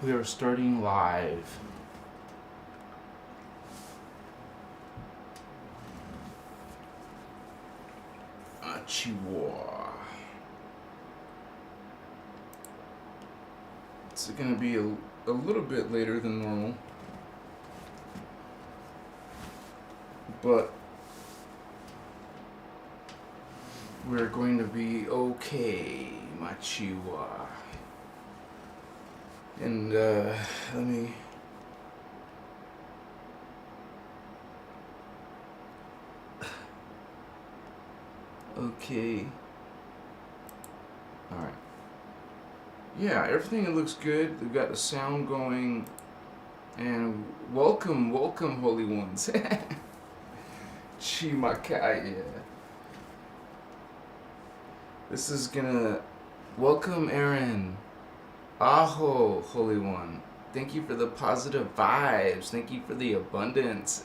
We are starting live. Chihuahua. It's going to be a little bit later than normal. But we're going to be okay, my Chihuahua. And let me... Okay. Alright. Yeah, everything looks good. We've got the sound going. And welcome, holy ones. Chimakaya. This is gonna... Welcome, Aaron. Aho, Holy One. Thank you for the positive vibes. Thank you for the abundance.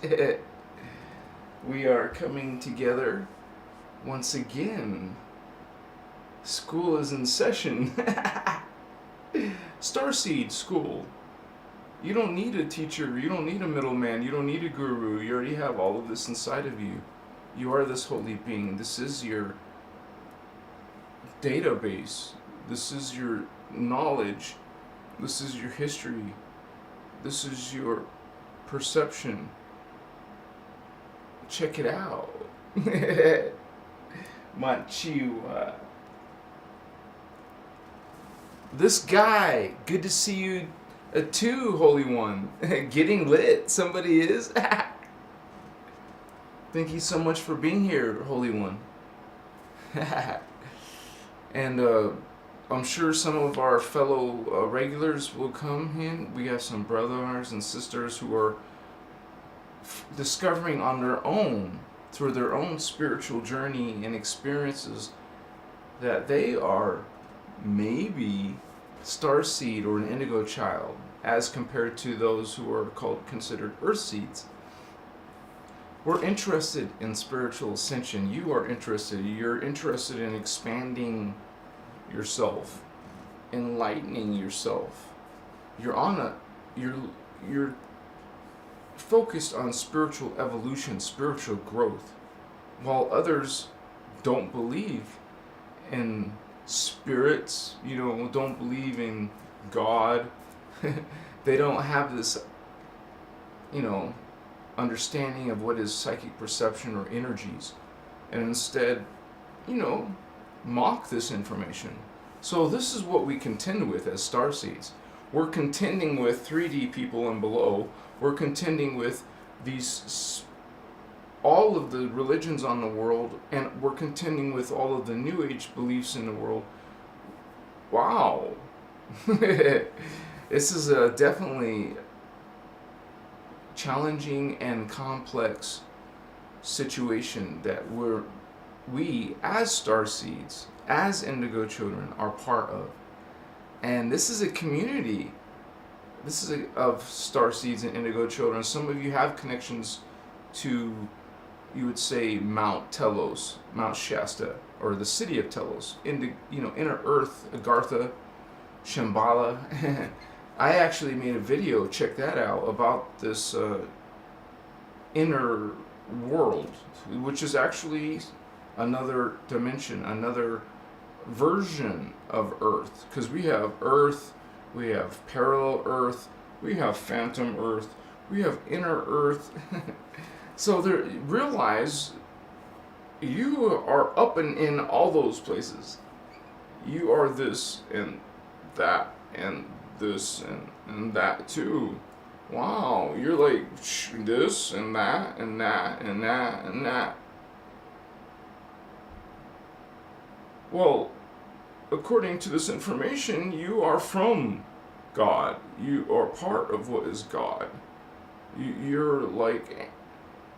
We are coming together once again. School is in session. Starseed School. You don't need a teacher. You don't need a middleman. You don't need a guru. You already have all of this inside of you. You are this holy being. This is your database. This is your knowledge. This is your history. This is your perception. Check it out. Machiwa. This guy, good to see you too, Holy One. Getting lit, somebody is. Thank you so much for being here, Holy One. And I'm sure some of our fellow regulars will come in. We have some brothers and sisters who are discovering on their own, through their own spiritual journey and experiences, that they are maybe starseed or an indigo child, as compared to those who are considered earth seeds. We're interested in spiritual ascension. You are interested. You're interested in expanding yourself, enlightening yourself. You're focused on spiritual evolution, spiritual growth, while others don't believe in spirits, don't believe in God. They don't have this, understanding of what is psychic perception or energies, and instead, mock this information. So this is what we contend with as starseeds. We're contending with 3D people and below. We're contending with all of the religions on the world, and we're contending with all of the New Age beliefs in the world. Wow. This is a definitely challenging and complex situation that we as starseeds, as indigo children, are part of. And this is a community. This is of starseeds and indigo children. Some of you have connections to, you would say, Mount Telos, Mount Shasta, or the city of Telos, inner Earth, Agartha, Shambhala. I actually made a video, check that out, about this inner world, which is actually another dimension, another version of Earth. Because we have Earth, we have parallel Earth, we have phantom Earth, we have inner Earth. So realize you are up and in all those places. You are this and that and this and that too. Wow, you're like this and that and that and that and that. Well, according to this information, you are from God. You are part of what is God. You're like,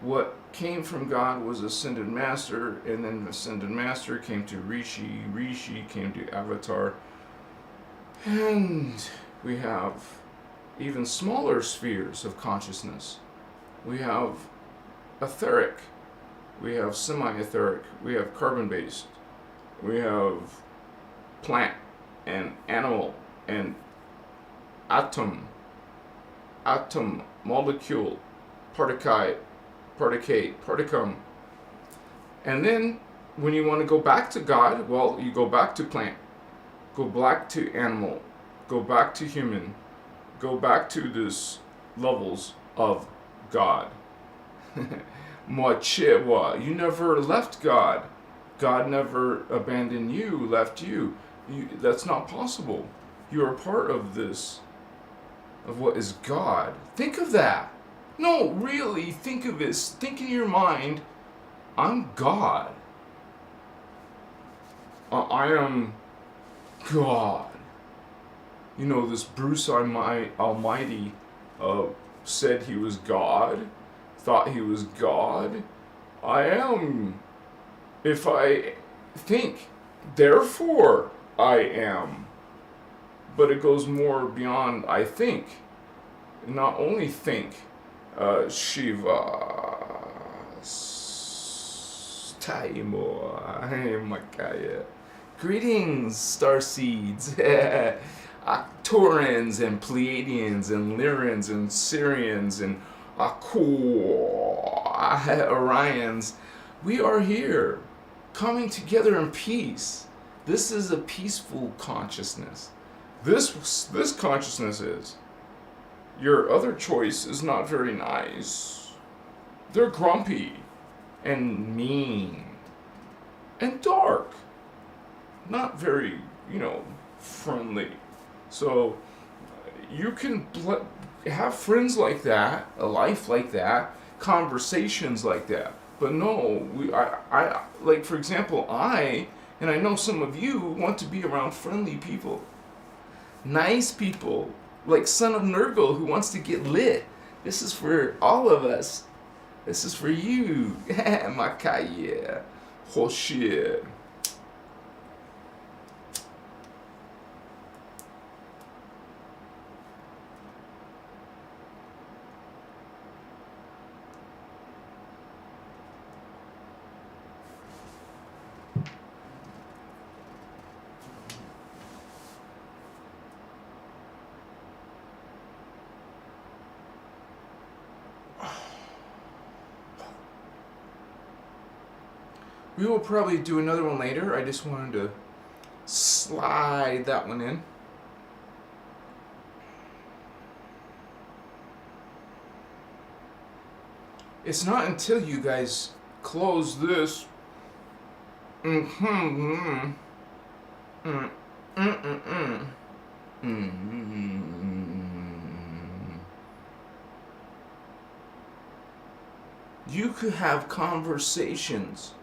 what came from God was Ascended Master, and then Ascended Master came to Rishi, Rishi came to Avatar, and we have even smaller spheres of consciousness. We have etheric, we have semi-etheric, we have carbon-based, we have plant and animal and atom, molecule, particate, particum. And then when you want to go back to God, well, you go back to plant, go back to animal, go back to human, go back to this levels of God. You never left God. God never abandoned you, left you. That's not possible. You are part of this, of what is God. Think of that. No, really, think of it. Think in your mind, I'm God. I am God. You know, this Bruce Almighty said he was God, thought he was God. I am. If I think, therefore I am. But it goes more beyond I think. Not only think. Shiva Taimo Makaya. Greetings, Starseeds. Arcturians and Pleiadians and Lyrians and Syrians and Orions. We are here, coming together in peace. This is a peaceful consciousness. This consciousness is. Your other choice is not very nice. They're grumpy and mean and dark. Not very, friendly. So you can have friends like that, a life like that, conversations like that. But no, I like, for example, and I know some of you want to be around friendly people, nice people, like Son of Nurgle who wants to get lit. This is for all of us. This is for you. Makaya. Hoshit. We will probably do another one later. I just wanted to slide that one in. It's not until you guys close this. You could have conversations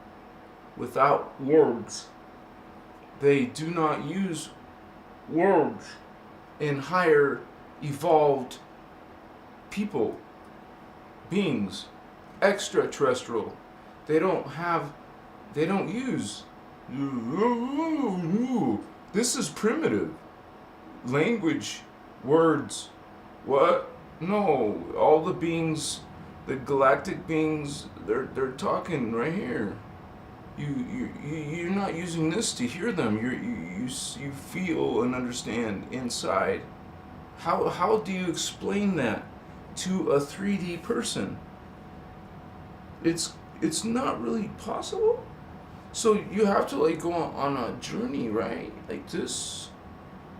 without words. They do not use words in higher evolved people, beings, extraterrestrial. They don't use. This is primitive. Language, words, what? No, all the beings, the galactic beings, they're talking right here. You're not using this to hear them. You feel and understand inside. How do you explain that to a 3D person? It's not really possible. So you have to go on a journey, right? Like this,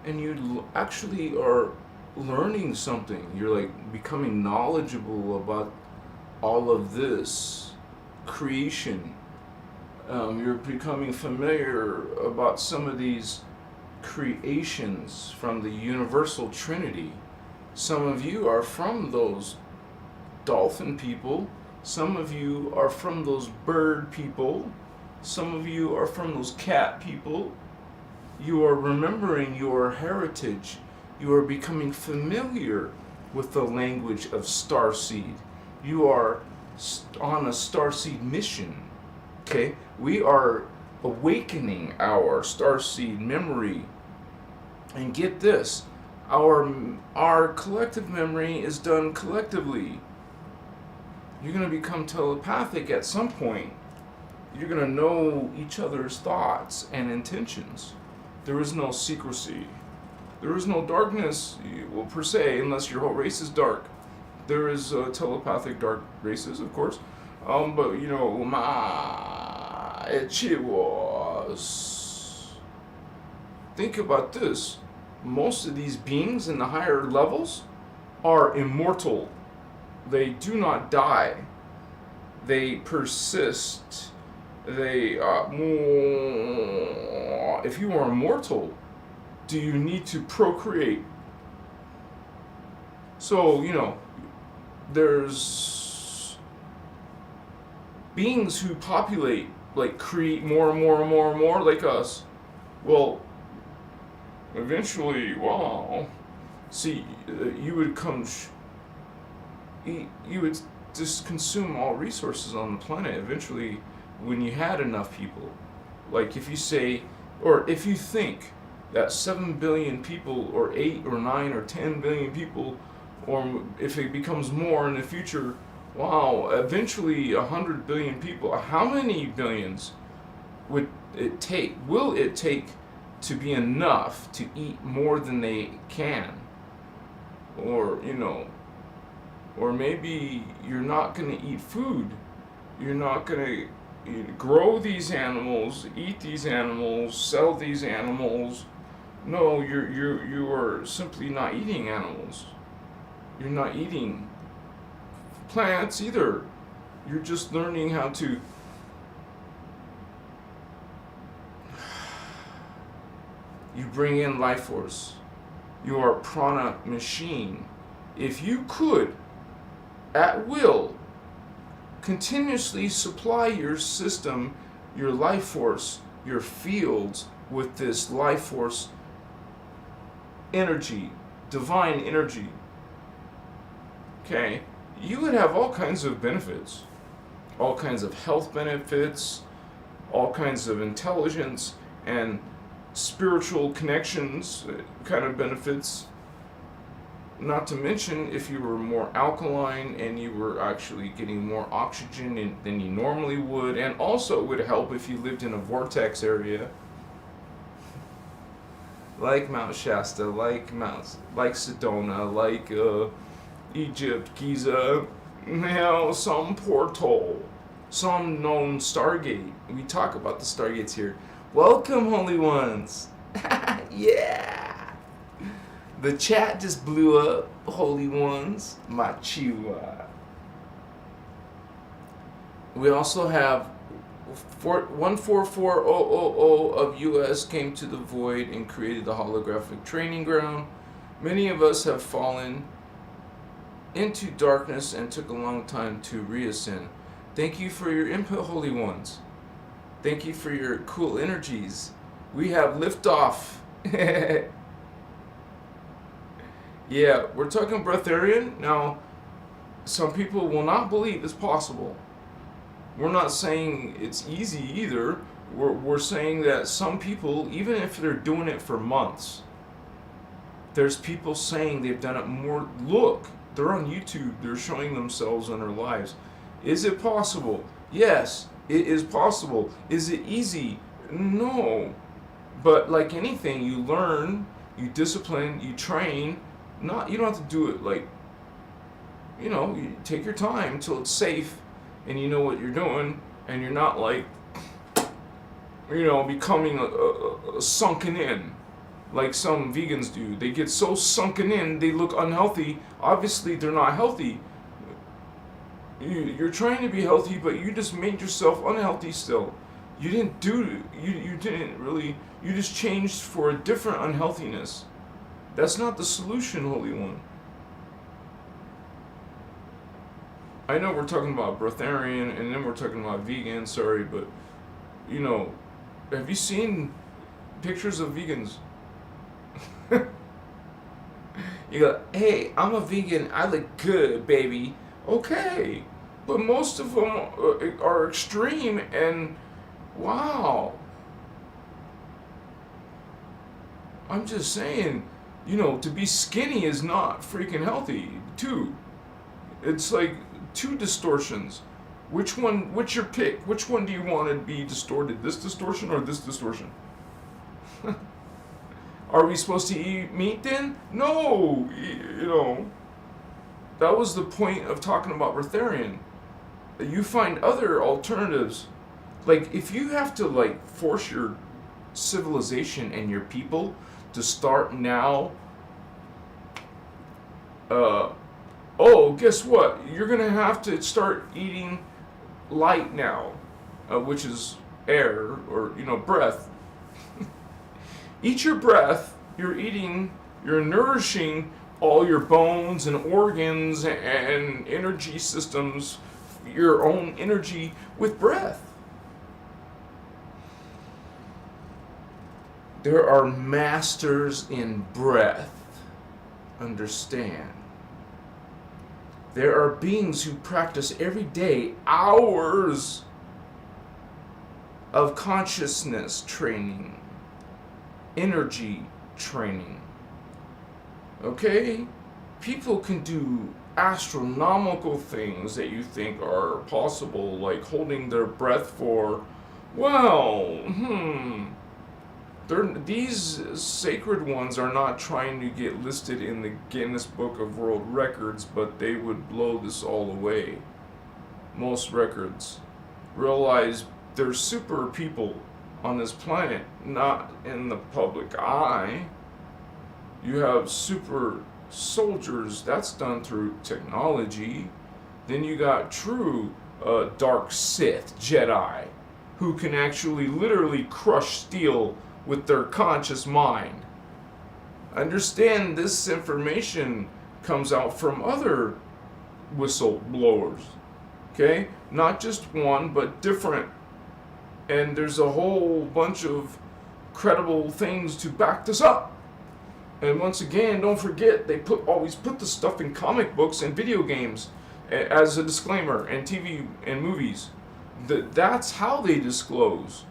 and you actually are learning something. You're becoming knowledgeable about all of this creation. You're becoming familiar about some of these creations from the universal trinity. Some of you are from those dolphin people. Some of you are from those bird people. Some of you are from those cat people. You are remembering your heritage. You are becoming familiar with the language of Starseed. You are on a Starseed mission. Okay? We are awakening our Starseed memory. And get this, our collective memory is done collectively. You're going to become telepathic at some point. You're going to know each other's thoughts and intentions. There is no secrecy. There is no darkness, well, per se, unless your whole race is dark. There is telepathic dark races, of course. But, you know, think about this. Most of these beings in the higher levels are immortal. They do not die. They persist. They, if you are immortal, do you need to procreate? So, you know, there's beings who populate, like create more and more and more and more like us. Well, eventually, wow. See, you would you would just consume all resources on the planet eventually when you had enough people. Like if you say, or if you think that 7 billion people, or 8 or 9 or 10 billion people, or if it becomes more in the future, wow, eventually 100 billion people, how many billions will it take to be enough to eat more than they can? Or, you know, or maybe you're not going to eat food. You're not going to grow these animals, eat these animals, sell these animals. No, you are simply not eating animals. You're not eating plants either. You're just learning how to you bring in life force. You are a prana machine. If you could, at will, continuously supply your system, your life force, your fields with this life force energy, divine energy, okay, you would have all kinds of benefits, all kinds of health benefits, all kinds of intelligence and spiritual connections kind of benefits. Not to mention, if you were more alkaline and you were actually getting more oxygen than you normally would, and also it would help if you lived in a vortex area, like Mount Shasta, like Sedona, like Egypt, Giza, you know, some portal, some known Stargate. We talk about the Stargates here. Welcome, Holy Ones. Yeah. The chat just blew up, Holy Ones. Machiwa. We also have 144000 of US came to the void and created the holographic training ground. Many of us have fallen into darkness and took a long time to reascend. Thank you for your input, Holy Ones. Thank you for your cool energies. We have liftoff. Yeah, we're talking breatharian. Now, some people will not believe it's possible. We're not saying it's easy either. We're saying that some people, even if they're doing it for months, there's people saying they've done it more. Look, they're on YouTube. They're showing themselves in their lives. Is it possible? Yes, it is possible. Is it easy? No. But like anything, you learn, you discipline, you train. You don't have to do it like, you know, you take your time until it's safe and you know what you're doing, and you're not like, you know, becoming a sunken in like some vegans do. They get so sunken in, they look unhealthy. Obviously, they're not healthy. You're trying to be healthy, but you just made yourself unhealthy still. You didn't you just changed for a different unhealthiness. That's not the solution, Holy One. I know we're talking about breatharian and then we're talking about vegan, sorry, but, you know, have you seen pictures of vegans? You go, hey, I'm a vegan, I look good, baby. Okay, but most of them are extreme and, wow. I'm just saying, you know, to be skinny is not freaking healthy, too. It's like two distortions. What's your pick? Which one do you want to be distorted? This distortion or this distortion? Are we supposed to eat meat then? No, you know. That was the point of talking about breatharian. You find other alternatives. Like, if you have to, like, force your civilization and your people to start now, oh, guess what? You're going to have to start eating light now, which is air, or, you know, breath. Eat your breath. You're eating, you're nourishing all your bones and organs and energy systems, your own energy with breath. There are masters in breath. Understand. There are beings who practice every day hours of consciousness training, energy training. Okay? People can do astronomical things that you think are possible, like holding their breath for, well, these sacred ones are not trying to get listed in the Guinness Book of World Records, but they would blow this all away. Most records. Realize there's super people on this planet, not in the public eye. You have super soldiers, that's done through technology. Then you got true dark Sith Jedi, who can actually literally crush steel with their conscious mind. Understand, this information comes out from other whistleblowers. Okay? Not just one, but different. And there's a whole bunch of credible things to back this up. And once again, don't forget, they always put the stuff in comic books and video games as a disclaimer, and TV and movies. That's how they disclose.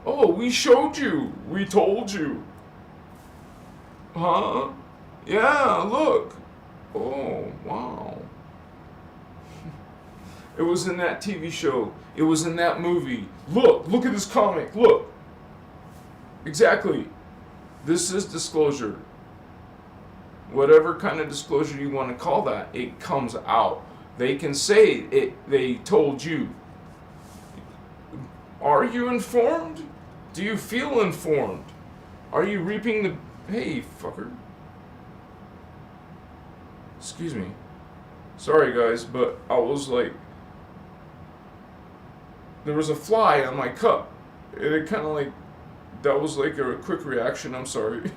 Oh, we showed you. We told you. Huh? Yeah, look. Oh, wow. It was in that TV show. It was in that movie. Look at this comic. Look. Exactly. This is disclosure. Whatever kind of disclosure you want to call that, it comes out. They can say it. They told you. Are you informed? Do you feel informed? Are you reaping the... Hey, fucker. Excuse me. Sorry, guys, but I was like... There was a fly on my cup. And it kind of like... That was like a quick reaction. I'm sorry.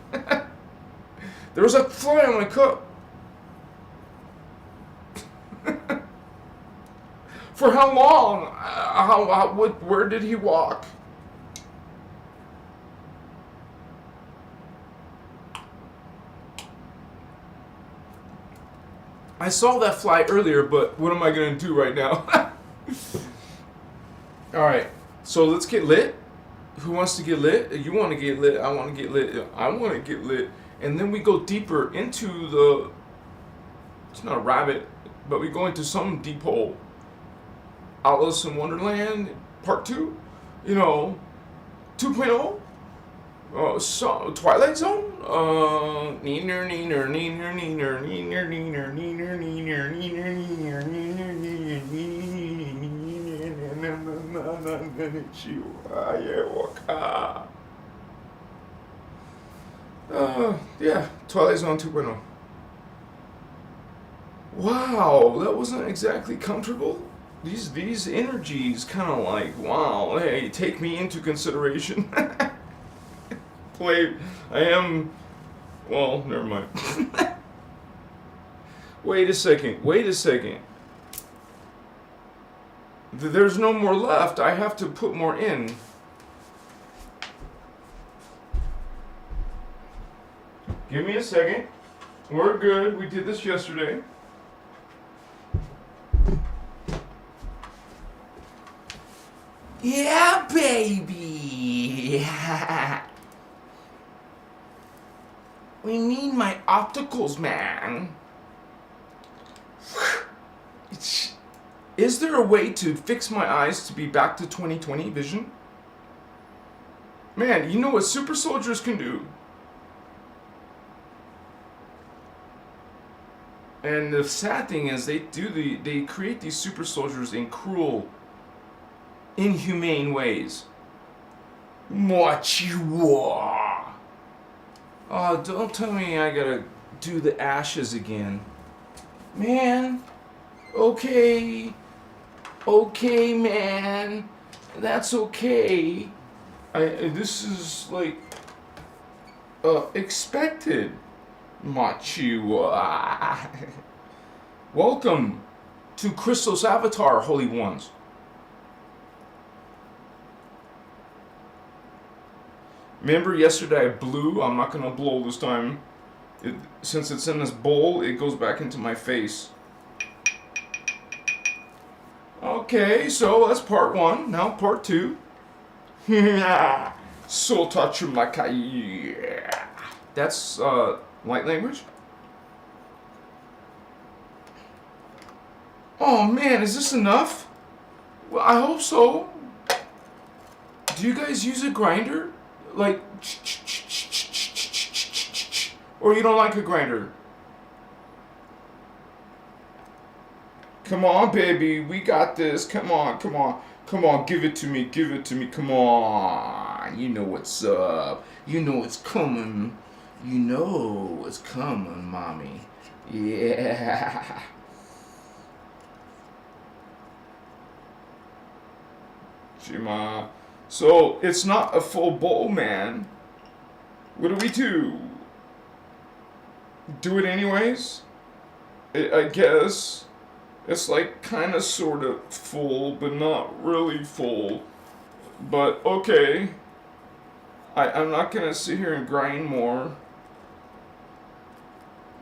There was a fly on my cup. For how long? Where did he walk? I saw that fly earlier, but what am I going to do right now? Alright, so let's get lit. Who wants to get lit? You want to get lit, I want to get lit, I want to get lit. And then we go deeper into the... It's not a rabbit, but we go into some deep hole. Alice in Wonderland, Part 2? You know, 2.0? So, Twilight Zone? Neener, neener, neener, neener, neener, neener, neener, neener, neener, neener, neener, neener, yeah, Twilight Zone 2.0. Wow, that wasn't exactly comfortable. These energies kind of like, wow, hey, take me into consideration. Play, I am, well, never mind. Wait a second. There's no more left. I have to put more in. Give me a second. We're good. We did this yesterday. Yeah, baby. We need my opticals, man. Is there a way to fix my eyes to be back to 20/20 vision? Man, you know what super soldiers can do? And the sad thing is, they create these super soldiers in cruel, inhumane ways. Machiwa. Oh, don't tell me I gotta do the ashes again. Man, okay, man, that's okay. This is like expected. Machiwa. Welcome to Christos Avatar, Holy Ones. Remember yesterday I blew? I'm not gonna blow this time. Since it's in this bowl, it goes back into my face. Okay, so that's part one. Now part two. So touch my. That's light language. Oh man, is this enough? Well, I hope so. Do you guys use a grinder? Like, or you don't like a grinder? Come on, baby, we got this. Come on, give it to me, come on. You know what's up. You know it's coming. You know it's coming, mommy. Yeah. Shima. So, it's not a full bowl, man. What do we do? Do it anyways? I guess. It's like kind of sort of full, but not really full. But okay. I'm not going to sit here and grind more.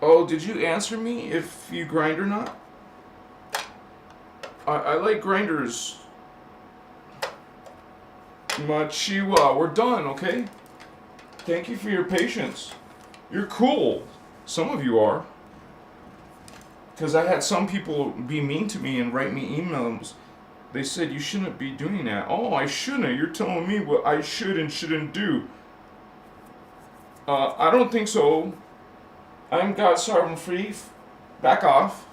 Oh, did you answer me if you grind or not? I like grinders. Machiwa, we're done, okay? Thank you for your patience. You're cool. Some of you are. Because I had some people be mean to me and write me emails. They said, you shouldn't be doing that. Oh, I shouldn't. You're telling me what I should and shouldn't do. I don't think so. I'm God, sovereign, free. Back off.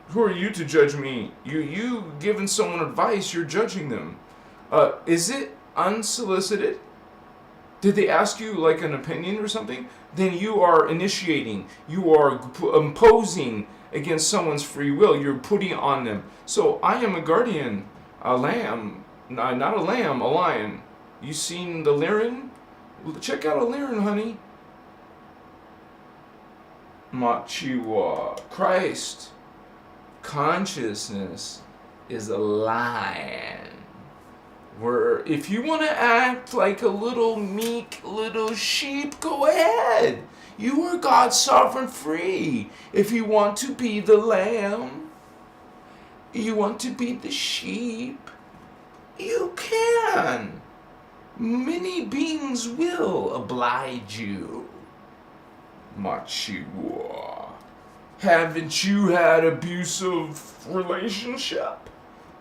Who are you to judge me? You giving someone advice, you're judging them. Is it unsolicited? Did they ask you like an opinion or something? Then you are initiating. You are imposing against someone's free will. You're putting it on them. So I am a guardian, a lamb, not a lamb, a lion. You seen the Lyran? Check out a Lyran, honey. Machiwa. Christ. Consciousness is a lion. Where if you want to act like a little meek little sheep, go ahead. You are God's sovereign free. If you want to be the lamb, you want to be the sheep, you can. Many beings will oblige you. Machiwa. Haven't you had abusive relationship?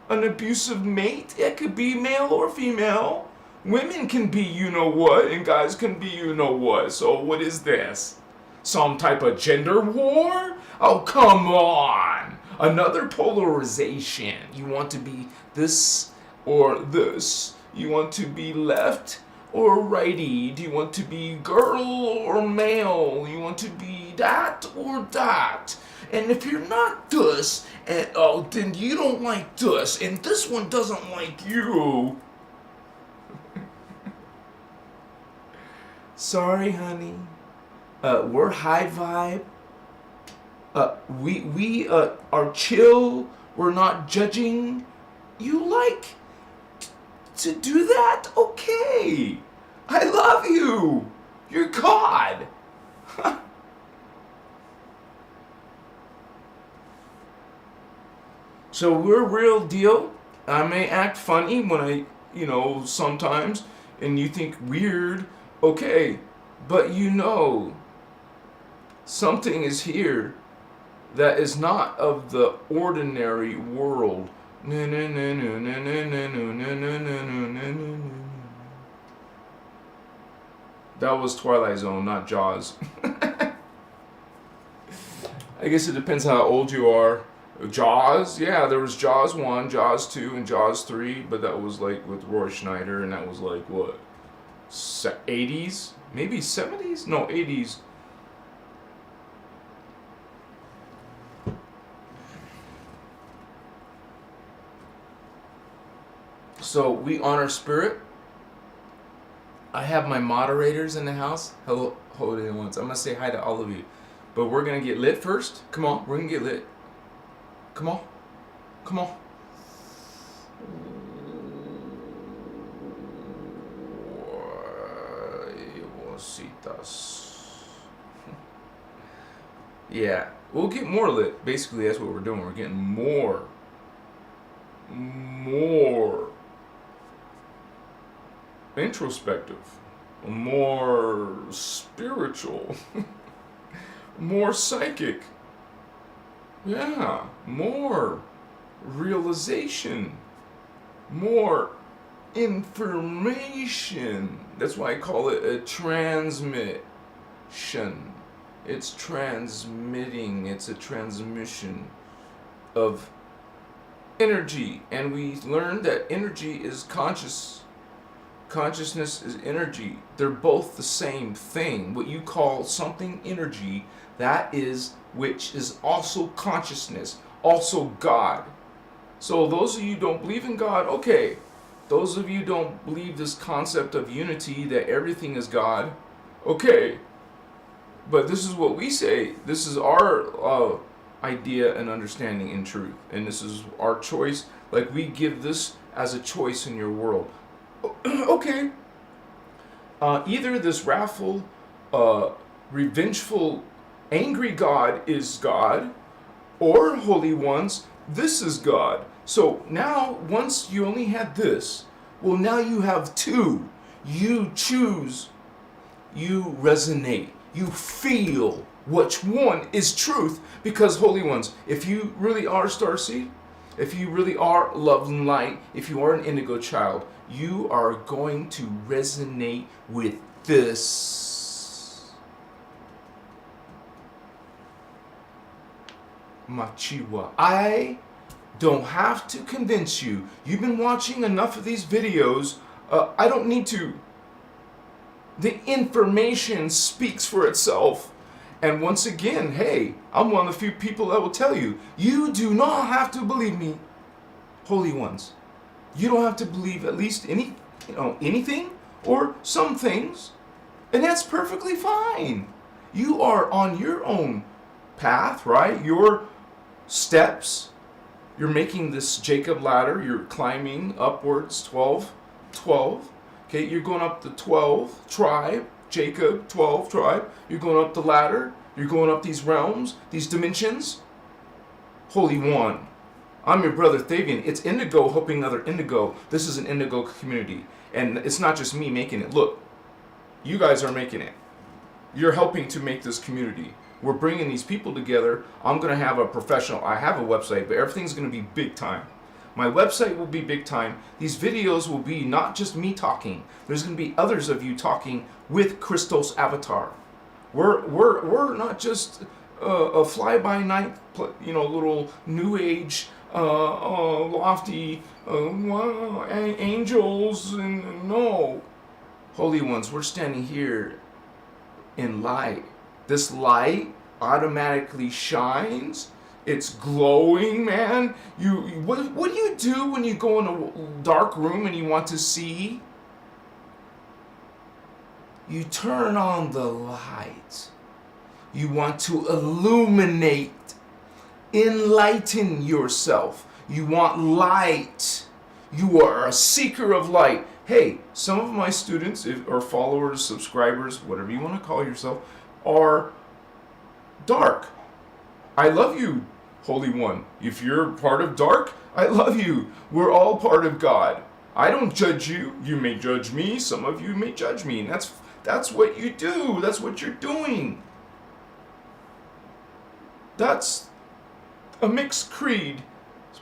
An abusive mate? It could be male or female. Women can be you know what, and guys can be you know what. So what is this? Some type of gender war? Oh, come on. Another polarization. You want to be this or this. You want to be left or righty. Do you want to be girl or male? You want to be that or that? And if you're not this, and then you don't like this, and this one doesn't like you. Sorry, honey. We're high vibe. We are chill. We're not judging. You like to do that? Okay. I love you. You're God. So we're real deal. I may act funny when I, sometimes, and you think weird. Okay, but something is here that is not of the ordinary world. That was Twilight Zone, not Jaws. I guess it depends how old you are. Jaws, yeah, there was Jaws 1, Jaws 2, and Jaws 3, but that was like with Roy Schneider, and that was like what? 80s? Maybe 70s? No, 80s. So we honor spirit. I have my moderators in the house. Hello, hold it once. I'm gonna say hi to all of you, but we're gonna get lit first. Come on, we're gonna get lit. Come on, come on. Yeah, we'll get more lit. Basically, that's what we're doing. We're getting more introspective, more spiritual, more psychic. Yeah, more realization, more information. That's why I call it a transmission. It's transmitting, it's a transmission of energy. And we learned that energy is conscious. Consciousness is energy. They're both the same thing. What you call something energy, that is which is also consciousness, also God. So those of you who don't believe in God, okay. Those of you who don't believe this concept of unity, that everything is God, okay. But this is what we say. This is our idea and understanding in truth. And this is our choice. Like we give this as a choice in your world. Okay. Either this wrathful, revengeful, angry God is God, or holy ones, this is God. So now, once you only had this, well, now you have two. You choose, you resonate, you feel which one is truth, because holy ones, if you really are Starseed, if you really are love and light, if you are an indigo child, you are going to resonate with this. Machiwa. I don't have to convince you. You've been watching enough of these videos. I don't need to. The information speaks for itself. And once again, hey, I'm one of the few people that will tell you, you do not have to believe me, holy ones. You don't have to believe at least anything or some things. And that's perfectly fine. You are on your own path, right? Your steps. You're making this Jacob ladder. You're climbing upwards, 12. Okay, you're going up the 12 tribe, Jacob, 12 tribe. You're going up the ladder. You're going up these realms, these dimensions. Holy One. I'm your brother Thavian. It's Indigo helping other Indigo. This is an Indigo community. And it's not just me making it. Look, you guys are making it. You're helping to make this community. We're bringing these people together. I'm going to have a professional. I have a website, but everything's going to be big time. My website will be big time. These videos will be not just me talking. There's going to be others of you talking with Christos avatar. We're not just a fly-by-night, little new age, lofty angels. And no, holy ones, we're standing here in light. This light automatically shines. It's glowing, man. What do you do when you go in a dark room and you want to see? You turn on the light. You want to illuminate, enlighten yourself. You want light. You are a seeker of light. Hey, some of my students, or followers, subscribers, whatever you want to call yourself, are dark. I love you, Holy One. If you're part of dark, I love you. We're all part of God. I don't judge you. You may judge me. Some of you may judge me. And that's what you do. That's what you're doing. That's a mixed creed.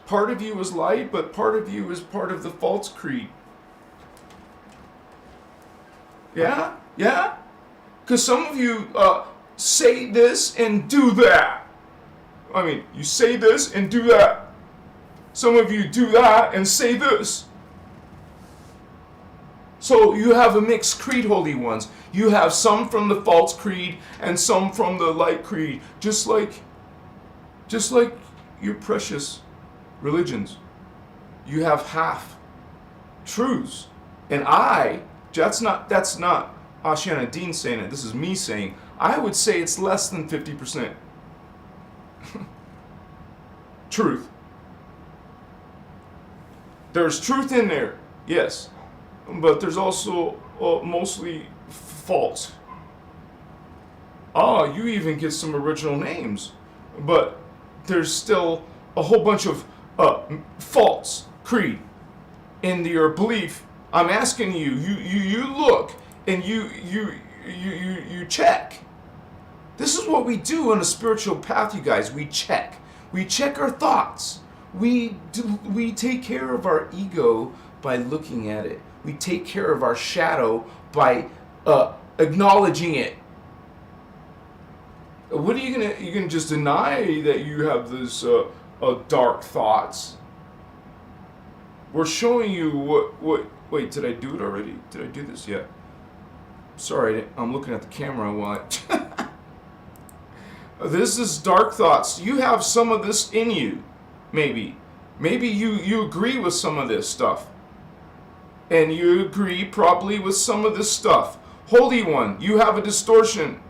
Part of you is light, but part of you is part of the false creed. Yeah? Yeah? Because some of you say this and do that. I mean, you say this and do that. Some of you do that and say this. So you have a mixed creed, holy ones. You have some from the false creed and some from the light creed, just like your precious religions. You have half truths, and that's not Ashana Dean saying it. This is me saying. I would say it's less than 50% truth. There's truth in there, yes, but there's also mostly false. You even get some original names, but there's still a whole bunch of false creed in your belief. I'm asking you, you look and you check. This is what we do on a spiritual path, you guys. We check. We check our thoughts. We take care of our ego by looking at it. We take care of our shadow by acknowledging it. What are you gonna just deny that you have this dark thoughts? We're showing you what. Wait, did I do it already? Did I do this yet? Sorry, I'm looking at the camera while This is dark thoughts. You have some of this in you, maybe. Maybe you agree with some of this stuff. And you agree probably with some of this stuff. Holy One, you have a distortion.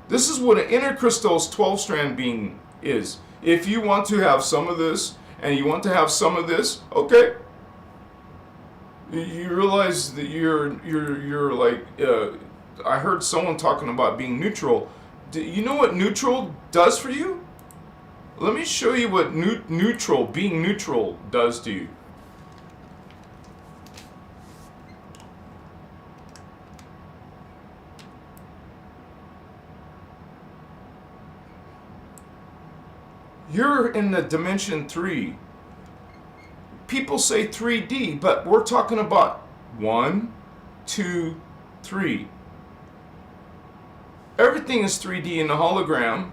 This is what an innerchristos 12-strand being is. If you want to have some of this, and you want to have some of this, okay. You realize that you're like, I heard someone talking about being neutral. Do you know what neutral does for you? Let me show you what being neutral does to you. You're in the dimension 3. People say 3D, but we're talking about 1, 2, 3. Everything is 3D in the hologram.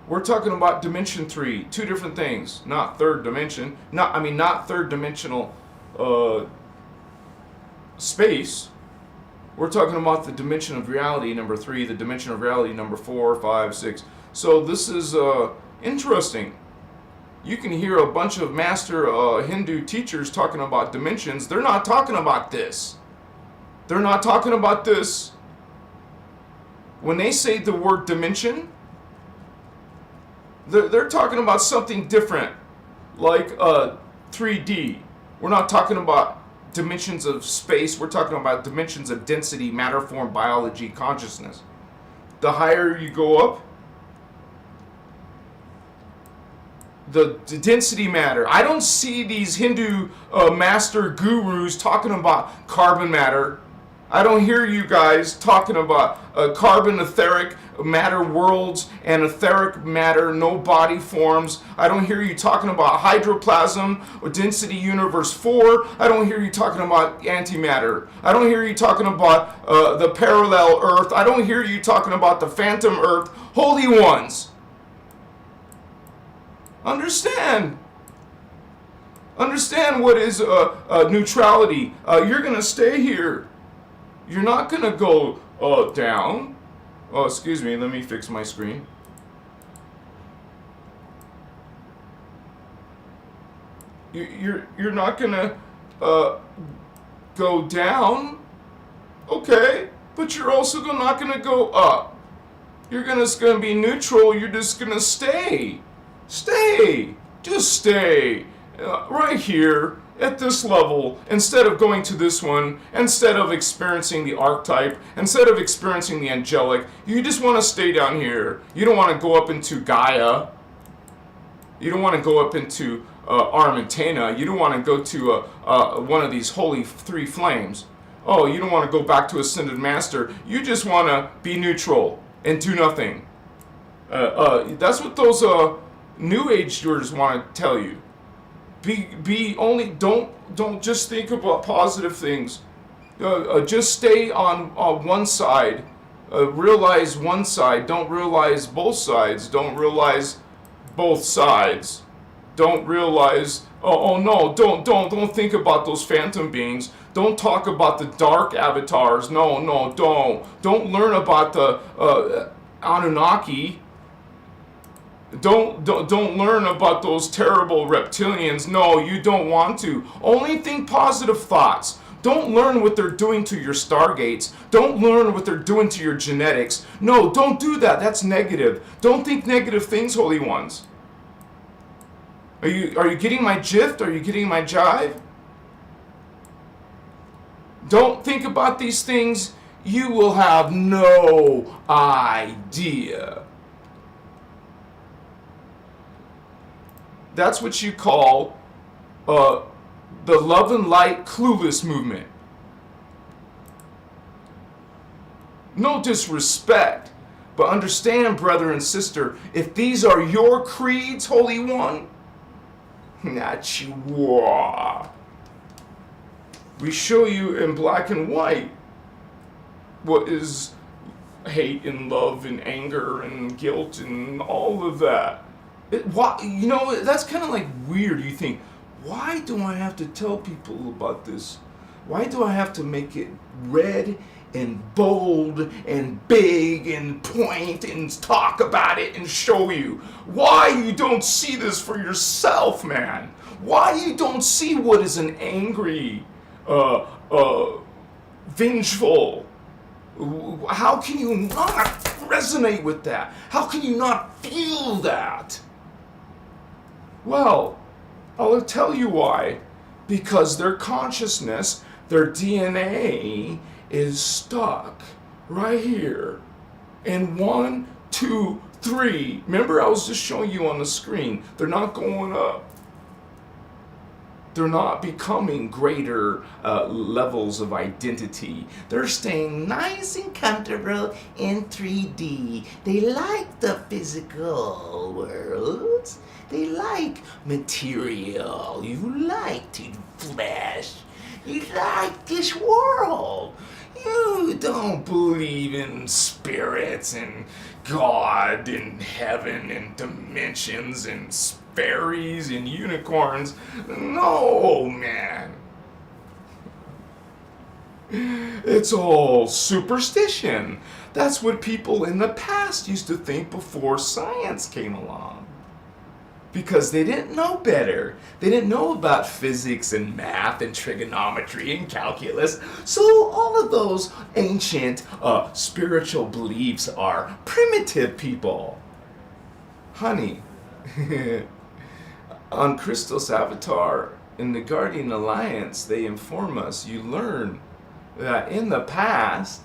We're talking about dimension 3, two different things, not third dimension. Not third dimensional space. We're talking about the dimension of reality, number 3, the dimension of reality, number 4, 5, 6. So this is interesting. You can hear a bunch of master Hindu teachers talking about dimensions. They're not talking about this. They're not talking about this. When they say the word dimension, they're talking about something different, like 3D. We're not talking about dimensions of space. We're talking about dimensions of density, matter, form, biology, consciousness. The higher you go up, the density matter. I don't see these Hindu master gurus talking about carbon matter. I don't hear you guys talking about carbon etheric matter worlds and etheric matter, no body forms. I don't hear you talking about hydroplasm or density universe 4. I don't hear you talking about antimatter. I don't hear you talking about the parallel earth. I don't hear you talking about the phantom earth. Holy ones, understand what is neutrality. You're going to stay here. You're not going to go down. Oh, excuse me. Let me fix my screen. You're not going to go down. Okay. But you're also not going to go up. You're going to be neutral. You're just going to stay. Stay. Just stay. Right here. At this level, instead of going to this one, instead of experiencing the archetype, instead of experiencing the angelic, you just want to stay down here. You don't want to go up into Gaia. You don't want to go up into Armentana. You don't want to go to one of these holy 3 flames. Oh, you don't want to go back to Ascended Master. You just want to be neutral and do nothing. That's what those New Agers want to tell you. Don't just think about positive things. Just stay on one side. Realize one side. Don't realize both sides. Don't realize both sides don't realize, oh no, don't think about those phantom beings. Don't talk about the dark avatars. No, don't learn about the Anunnaki. Don't learn about those terrible reptilians. No, you don't want to. Only think positive thoughts. Don't learn what they're doing to your stargates. Don't learn what they're doing to your genetics. No, don't do that. That's negative. Don't think negative things, holy ones. Are you getting my gift? Are you getting my jive? Don't think about these things. You will have no idea. That's what you call the love and light clueless movement. No disrespect, but understand, brother and sister, if these are your creeds, Holy One, not you. We show you in black and white what is hate and love and anger and guilt and all of that. That's kind of like weird. You think, why do I have to tell people about this? Why do I have to make it red and bold and big and point and talk about it and show you? Why you don't see this for yourself, man? Why you don't see what is an angry, vengeful? How can you not resonate with that? How can you not feel that? Well, I'll tell you why. Because their consciousness, their DNA is stuck right here in 1, 2, 3. Remember, I was just showing you on the screen. They're not going up. They're not becoming greater levels of identity. They're staying nice and comfortable in 3D. They like the physical world. They like material. You like to flesh. You like this world. You don't believe in spirits and God and heaven and dimensions and fairies and unicorns. No, man. It's all superstition. That's what people in the past used to think before science came along. Because they didn't know better. They didn't know about physics and math and trigonometry and calculus. So all of those ancient spiritual beliefs are primitive, people. Honey, on Christos Avatar in the Guardian Alliance, they inform us, you learn that in the past,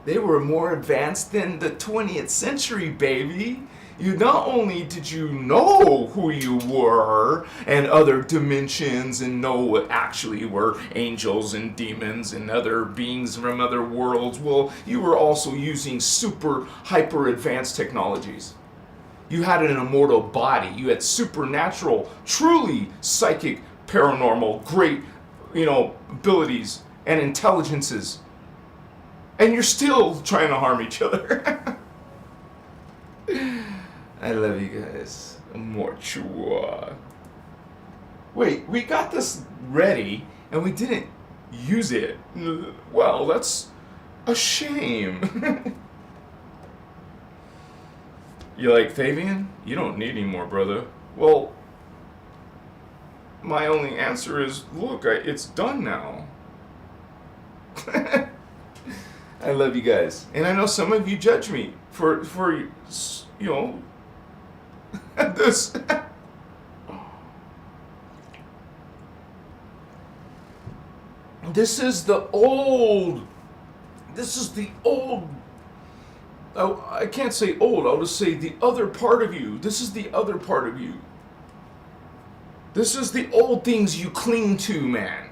they were more advanced than the 20th century, baby. You not only did you know who you were and other dimensions and know what actually were angels and demons and other beings from other worlds, well, you were also using super hyper advanced technologies. You had an immortal body. You had supernatural, truly psychic, paranormal, great, abilities and intelligences. And you're still trying to harm each other. I love you guys. Mortua. Wait, we got this ready and we didn't use it. Well, that's a shame. You like Fabian? You don't need any more, brother. Well, my only answer is, look, it's done now. I love you guys. And I know some of you judge me for this. This is the old. I can't say old, I'll just say the other part of you. This is the other part of you. This is the old things you cling to, man.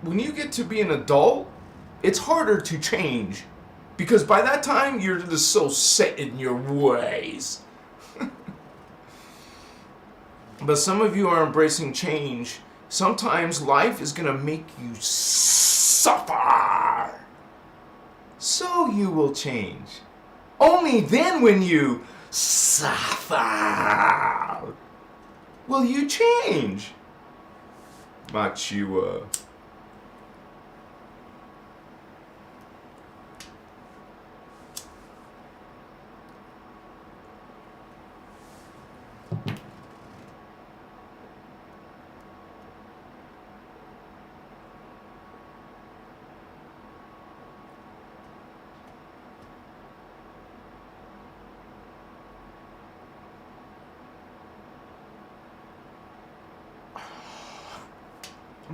When you get to be an adult, it's harder to change. Because by that time, you're just so set in your ways. But some of you are embracing change. Sometimes life is going to make you suffer. So you will change. Only then when you suffer will you change. Machiwa.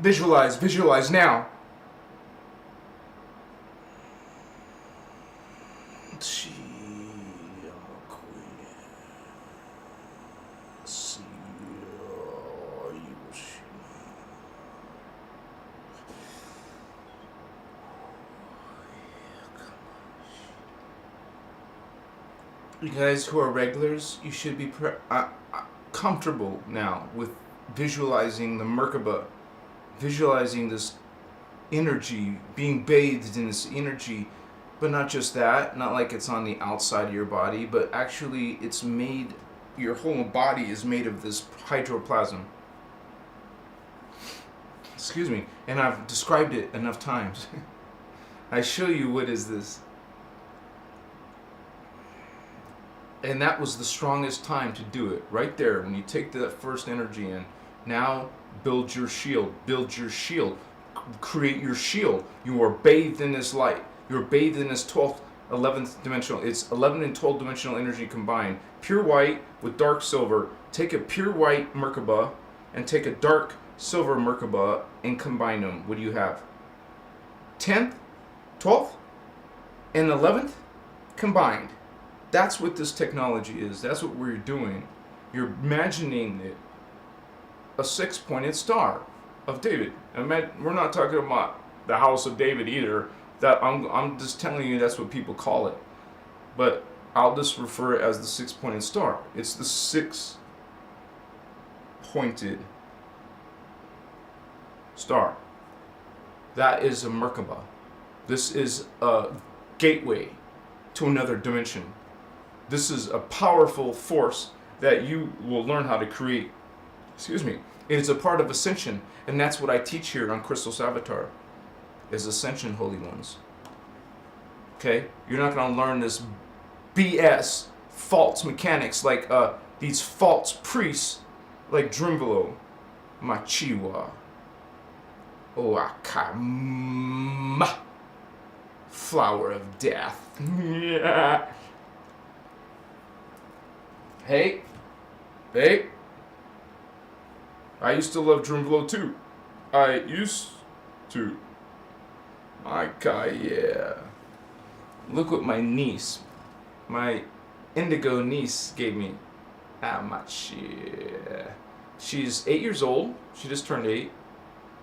Visualize now. You guys who are regulars, you should be comfortable now with visualizing the Merkaba, visualizing this energy, being bathed in this energy, but not just that, not like it's on the outside of your body, but actually it's made, your whole body is made of this hydroplasm. Excuse me, and I've described it enough times. I show you what is this. And that was the strongest time to do it, right there, when you take that first energy in. Now, build your shield, create your shield. You are bathed in this light. You're bathed in this 12th, 11th dimensional. It's 11 and 12 dimensional energy combined. Pure white with dark silver. Take a pure white Merkaba and take a dark silver Merkaba and combine them. What do you have? 10th, 12th, and 11th combined. That's what this technology is. That's what we're doing. You're imagining it, a six-pointed star of David. And we're not talking about the house of David either. That I'm just telling you that's what people call it. But I'll just refer it as the six-pointed star. It's the six-pointed star. That is a Merkaba. This is a gateway to another dimension. This is a powerful force that you will learn how to create. Excuse me. It is a part of Ascension, and that's what I teach here on Christos Avatar, is Ascension, Holy Ones. Okay? You're not going to learn this BS, false mechanics, like these false priests, like Drimvalo, Machiwa, Oakama, Flower of Death. Yeah. Hey, I used to love Drimvalo too. I used to. My God, yeah. Look what my niece, my indigo niece gave me. She's 8 years old. She just turned 8.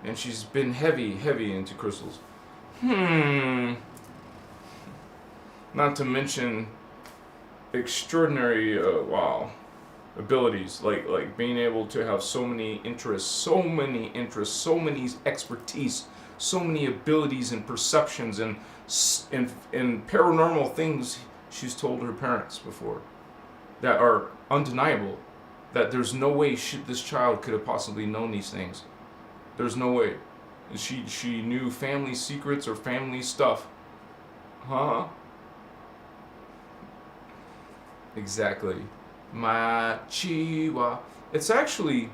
And she's been heavy into crystals. Not to mention extraordinary, abilities, like being able to have so many interests, so many expertise, so many abilities and perceptions and paranormal things she's told her parents before that are undeniable, that there's no way this child could have possibly known these things. There's no way. She knew family secrets or family stuff. Huh? Exactly. Machiwa. It's actually,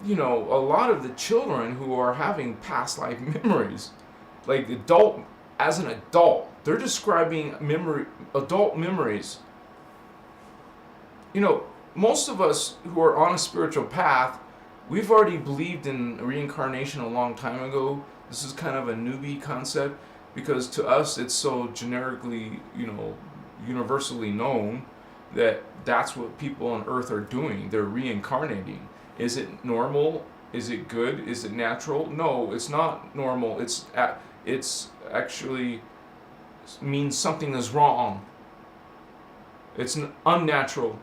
a lot of the children who are having past life memories, like as an adult, they're describing adult memories. Most of us who are on a spiritual path, we've already believed in reincarnation a long time ago. This is kind of a newbie concept because to us it's so generically, universally known that that's what people on Earth are doing. They're reincarnating. Is it normal? Is it good? Is it natural? No, it's not normal. It's actually means something is wrong. It's unnatural.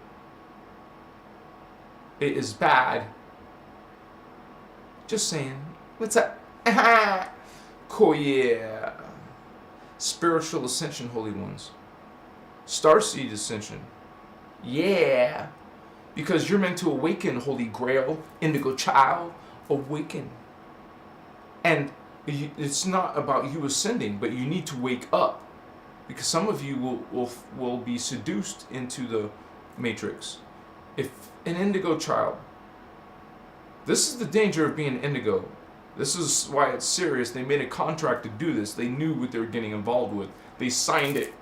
It is bad. Just saying. What's up? Cool, yeah. Spiritual ascension, holy ones. Starseed Ascension. Yeah. Because you're meant to awaken, Holy Grail, indigo child. Awaken. And it's not about you ascending, but you need to wake up. Because some of you will be seduced into the matrix. If an indigo child, this is the danger of being indigo. This is why it's serious. They made a contract to do this. They knew what they were getting involved with. They signed it.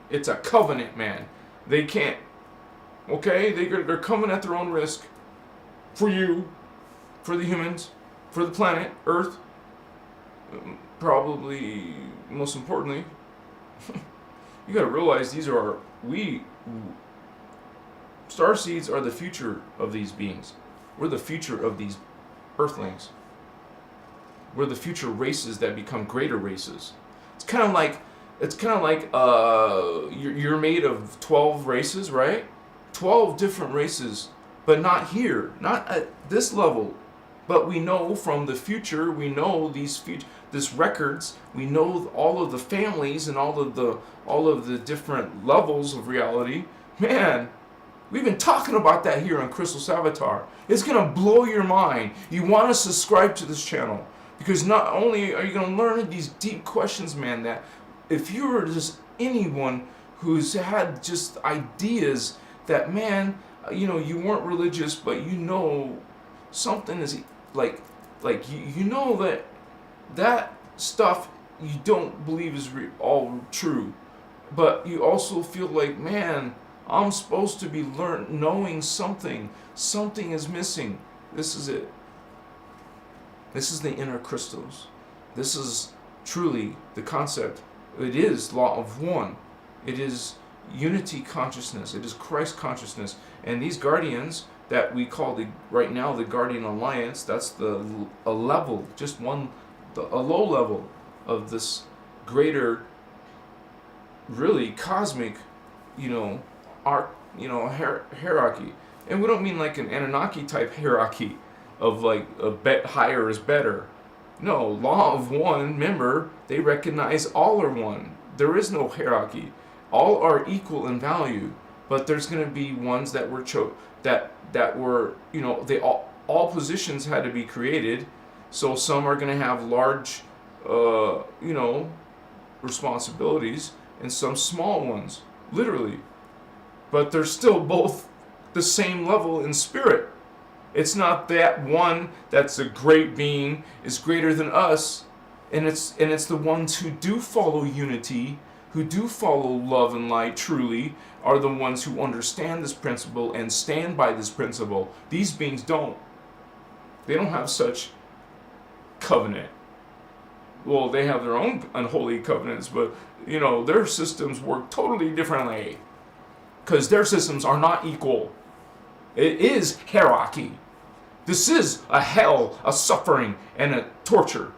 It's a covenant, man. They can't. Okay? They're coming at their own risk. For you. For the humans. For the planet. Earth. Probably, most importantly. You gotta realize these are Starseeds are the future of these beings. We're the future of these Earthlings. We're the future races that become greater races. It's kind of like you're made of 12 races, right? 12 different races, but not here, not at this level. But we know from the future, we know this records, we know all of the families and all of the different levels of reality. Man, we've been talking about that here on Christos Avatar. It's gonna blow your mind. You want to subscribe to this channel because not only are you gonna learn these deep questions, man, that if you're just anyone who's had just ideas that, man, you weren't religious, but something is like you know that stuff you don't believe is all true, but you also feel like, man, I'm supposed to be knowing something. Something is missing. This is it. This is the innerchristos. This is truly the concept. It is law of one. It is unity consciousness. It is Christ consciousness. And these guardians that we call right now the Guardian Alliance, that's a level, just a low level of this greater, really cosmic, hierarchy. And we don't mean like an Anunnaki type hierarchy of like a bet higher is better. No, law of one, remember, they recognize all are one. There is no hierarchy. All are equal in value, but there's going to be ones that were that were, they all positions had to be created. So some are going to have large responsibilities and some small ones, literally. But they're still both the same level in spirit. It's not that one that's a great being is greater than us, and it's the ones who do follow unity, who do follow love and light truly, are the ones who understand this principle and stand by this principle. These beings don't. They don't have such covenant. Well, they have their own unholy covenants, but their systems work totally differently. Because their systems are not equal. It is hierarchy. This is a hell, a suffering, and a torture.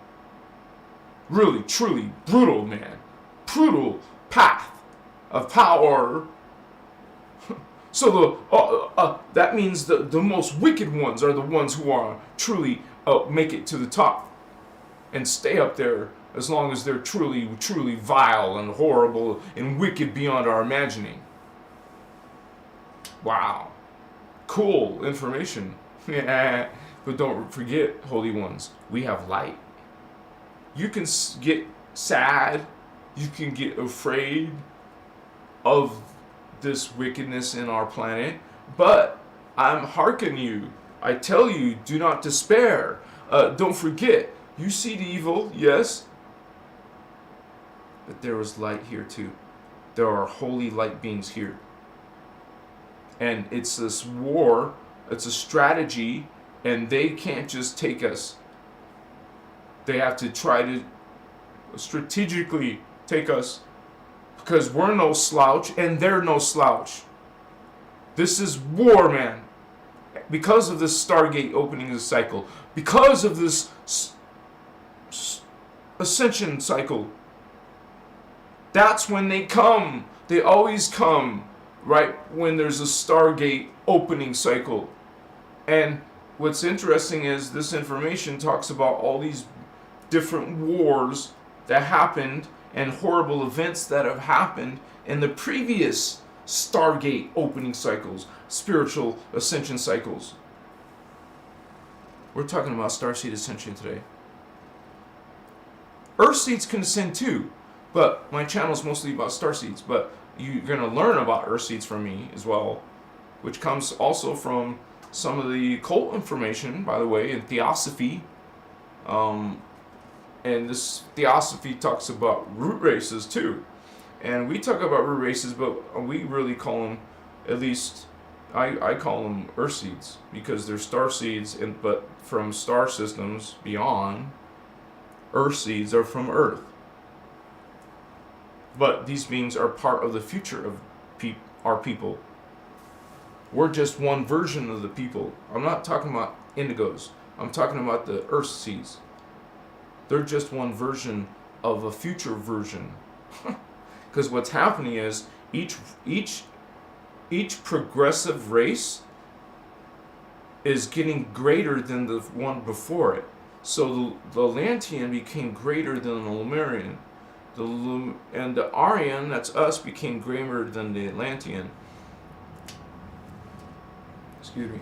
Really, truly brutal, man. Brutal path of power. So that means the most wicked ones are the ones who are truly make it to the top and stay up there as long as they're truly, truly vile and horrible and wicked beyond our imagining. Wow. Cool information. But don't forget, holy ones, we have light. You can get sad. You can get afraid of this wickedness in our planet. But I'm hearkening you. I tell you, do not despair. Don't forget, you see the evil, yes. But there is light here too. There are holy light beings here. And it's this war, it's a strategy, and they can't just take us. They have to try to strategically take us because we're no slouch and they're no slouch. This is war, man. Because of this Stargate opening the cycle, because of this ascension cycle, that's when they come. They always come. Right when there's a Stargate opening cycle. And what's interesting is this information talks about all these different wars that happened and horrible events that have happened in the previous Stargate opening cycles, spiritual ascension cycles. We're talking about Starseed Ascension today. Earthseeds can ascend too, but my channel is mostly about Starseeds. But you're going to learn about Earthseeds from me as well, which comes also from some of the cult information, by the way, in Theosophy. And this Theosophy talks about root races too. And we talk about root races, but we really call them, at least I call them Earthseeds, because they're Starseeds, but from star systems beyond. Earthseeds are from Earth. But these beings are part of the future of our people. We're just one version of the people. I'm not talking about indigos. I'm talking about the Earthseeds. They're just one version of a future version. Because what's happening is each progressive race is getting greater than the one before it. So the Atlantean became greater than the Lemurian. And the Aryan, that's us, became greater than the Atlantean. Excuse me.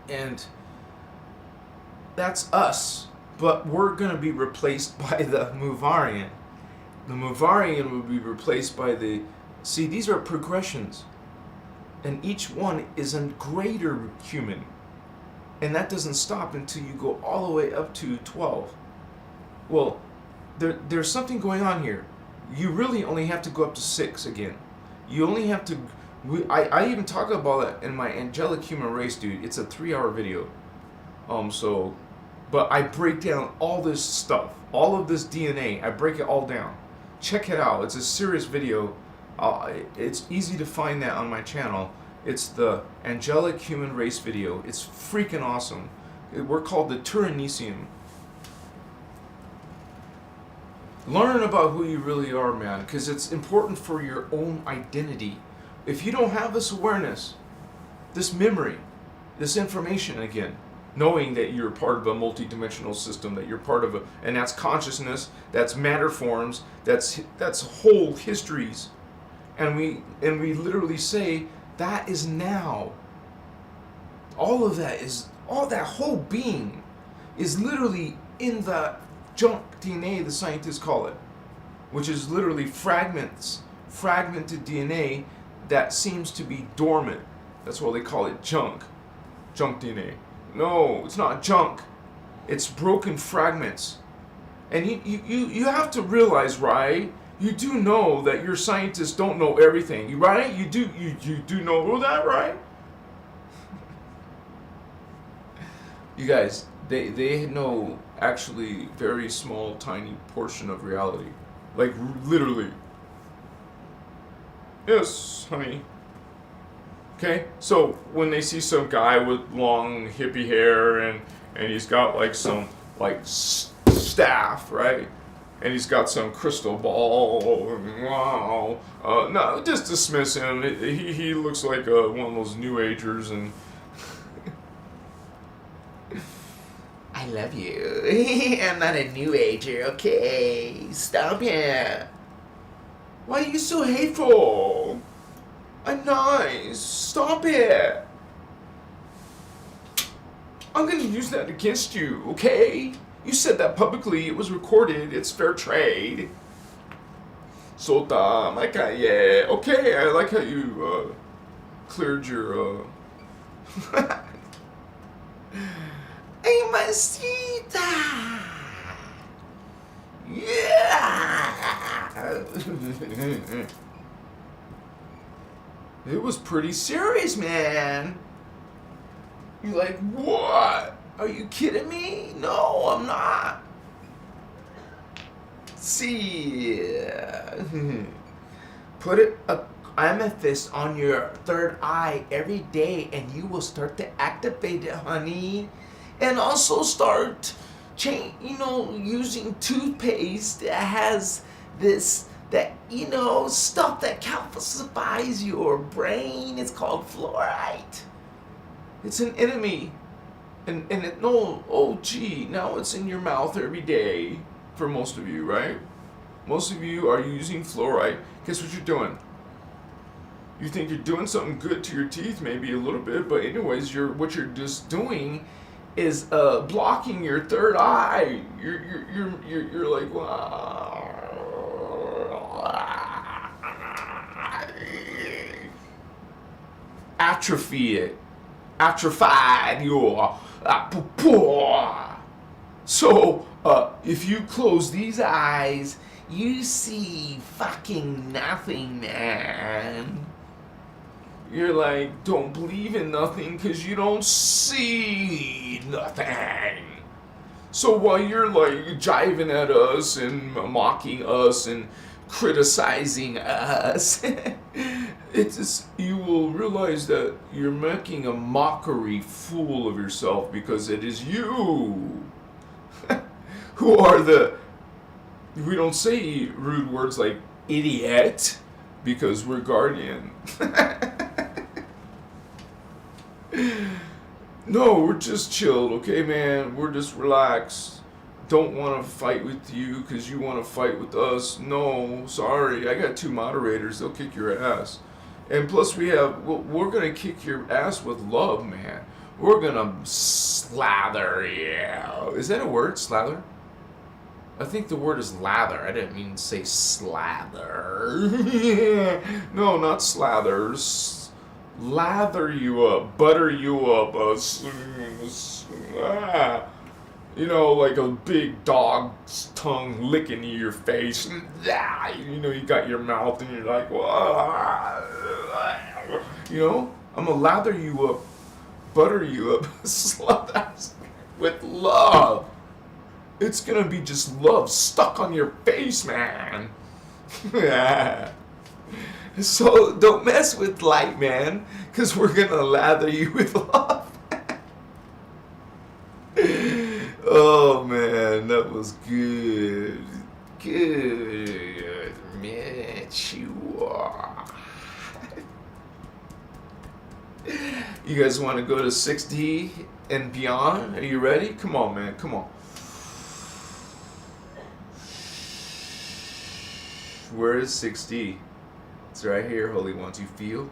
And that's us, but we're going to be replaced by the Muvarian. The Muvarian will be replaced by the... See, these are progressions, and each one is a greater human, and that doesn't stop until you go all the way up to 12. Well, there's something going on here. You really only have to go up to 6 again. You only have to... I even talk about it in my Angelic Human Race, dude. It's a 3-hour video. But I break down all this stuff, all of this DNA. I break it all down. Check it out. It's a serious video. It's easy to find that on my channel. It's the Angelic Human Race video. It's freaking awesome. We're called the Turanesium. Learn about who you really are, man, because it's important for your own identity. If you don't have this awareness, this memory, this information again, knowing that you're part of a multidimensional system, that you're part of a, and that's consciousness, that's matter forms, that's whole histories, and we literally say that is now. All of that is, all that whole being is literally in the junk DNA, the scientists call it, which is literally fragmented DNA that seems to be dormant. That's why they call it junk DNA. No, it's not junk. It's broken fragments. And you have to realize, right? You do know that your scientists don't know everything, right? You do know that, right? You guys, they know actually very small, tiny portion of reality. Like, literally. Yes, honey. Okay, so when they see some guy with long hippie hair and he's got like some staff, right? And he's got some crystal ball. And wow. No, just dismiss him. He looks like one of those New Agers and. I love you. I'm not a New Ager, okay? Stop it. Why are you so hateful? I'm nice. Stop it. I'm going to use that against you, okay? You said that publicly. It was recorded. It's fair trade. Sota, my guy, yeah. Okay, I like how you cleared your... Hey, Masita! Yeah! It was pretty serious, man. You're like, what? Are you kidding me? No, I'm not. See, put an amethyst on your third eye every day and you will start to activate it, honey. And also start using toothpaste that has this, stuff that calcifies your brain. It's called fluoride. It's an enemy. And no, oh gee, now it's in your mouth every day for most of you, right? Most of you are using fluoride. Guess what you're doing? You think you're doing something good to your teeth, maybe a little bit, but anyways, what you're just doing is blocking your third eye. You're like, wow. Atrophied you. So if you close these eyes, you see fucking nothing, man. You're like, don't believe in nothing because you don't see nothing. So while you're like jiving at us and mocking us and criticizing us, you will realize that you're making a mockery fool of yourself, because it is you who are we don't say rude words like idiot because we're guardian. No, we're just chilled, okay, man? We're just relaxed. Don't want to fight with you because you want to fight with us. No, sorry. I got 2 moderators. They'll kick your ass. And plus we're going to kick your ass with love, man. We're going to slather you. Is that a word, slather? I think the word is lather. I didn't mean to say slather. No, not slathers. Lather you up, butter you up, you know, like a big dog's tongue licking your face. You know, you got your mouth and you're like, you know, I'm gonna lather you up, butter you up, with love. It's gonna be just love stuck on your face, man. So don't mess with light, man, because we're gonna lather you with love. Oh man, that was good. Good, Mitch. You guys want to go to 6D and beyond? Are you ready? Come on, man. Come on. Where is 6D? It's right here, Holy Ones. You feel?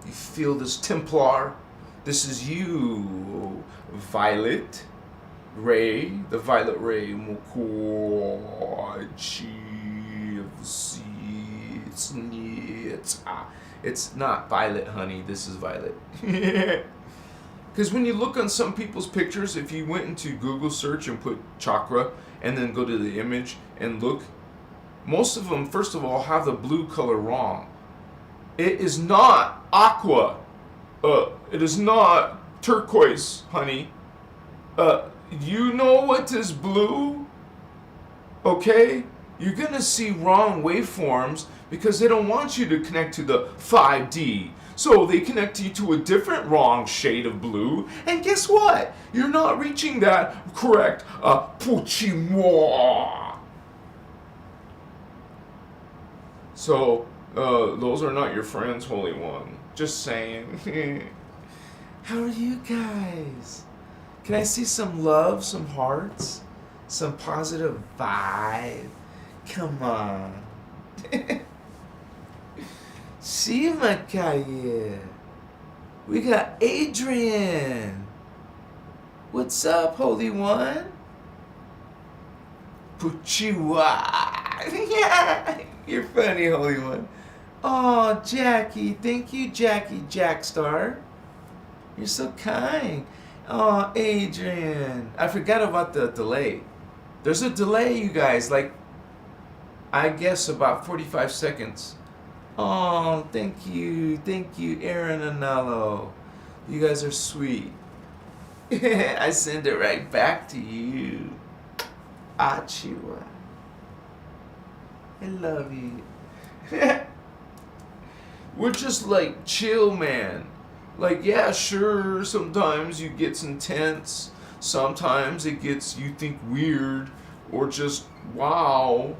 You feel this Templar? This is you, Violet Ray, the Violet Ray. It's not Violet, honey. This is Violet. Because when you look on some people's pictures, if you went into Google search and put chakra and then go to the image and look, most of them, first of all, have the blue color wrong. It is not aqua. It is not turquoise, honey. You know what is blue? Okay? You're going to see wrong waveforms because they don't want you to connect to the 5D. So they connect you to a different wrong shade of blue. And guess what? You're not reaching that correct Puchimois. So, those are not your friends, Holy One. Just saying. How are you guys? Can I see some love, some hearts, some positive vibe? Come on. See, Makaya. We got Adrian. What's up, Holy One? Puchiwa. Yeah. You're funny, Holy One. Oh, Jackie. Thank you, Jackie Jackstar. You're so kind. Oh, Adrian. I forgot about the delay. There's a delay, you guys. Like, I guess about 45 seconds. Oh, thank you. Thank you, Aaron Anello. You guys are sweet. I send it right back to you. Achiwa. I love you. We're just like chill, man. Like, yeah, sure, sometimes you get intense. Sometimes it gets, you think, weird. Or just, wow.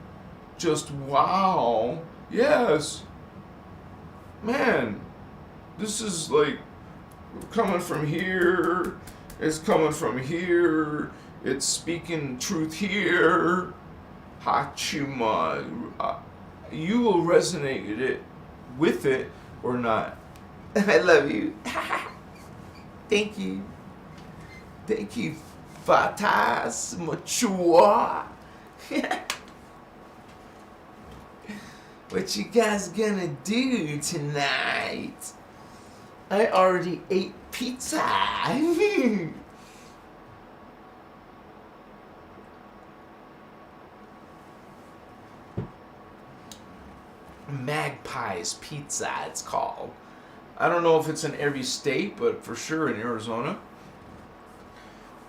Just, wow. Yes. Man, this is like coming from here. It's coming from here. It's speaking truth here. Hachima. You will resonate with it or not. I love you. Thank you. Thank you, Fatas Machua. What you guys gonna do tonight? I already ate pizza. Magpie's Pizza, it's called. I don't know if it's in every state, but for sure in Arizona.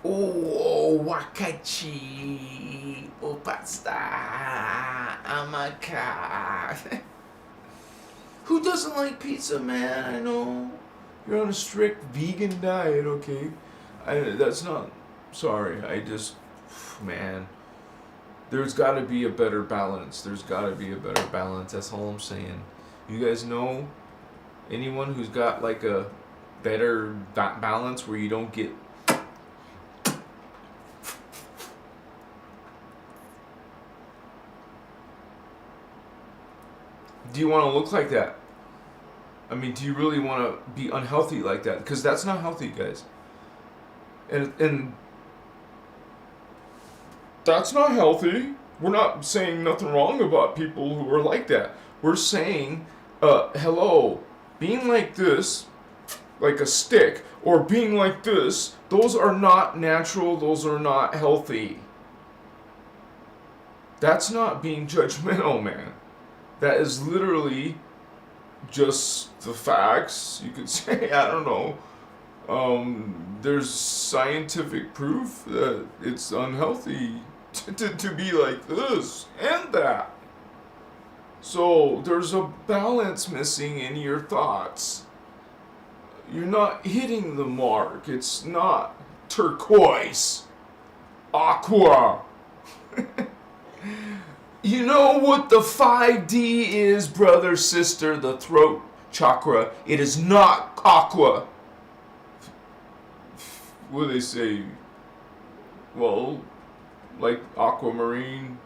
Oh, wakachi, opasta, amaka. Who doesn't like pizza, man? I know you're on a strict vegan diet, okay? That's not. Sorry, man. There's got to be a better balance. There's got to be a better balance. That's all I'm saying. You guys know anyone who's got like a better balance where you don't get. Do you want to look like that? I mean, do you really want to be unhealthy like that? Because that's not healthy, guys. And that's not healthy. We're not saying nothing wrong about people who are like that. We're saying, hello, being like this, like a stick, or being like this, those are not natural, those are not healthy. That's not being judgmental, man. That is literally just the facts. You could say, I don't know. There's scientific proof that it's unhealthy to be like this and that. So there's a balance missing in your thoughts. You're not hitting the mark. It's not turquoise, aqua. You know what the 5D is, brother, sister, the throat chakra. It is not aqua. What do they say? Well, like aquamarine.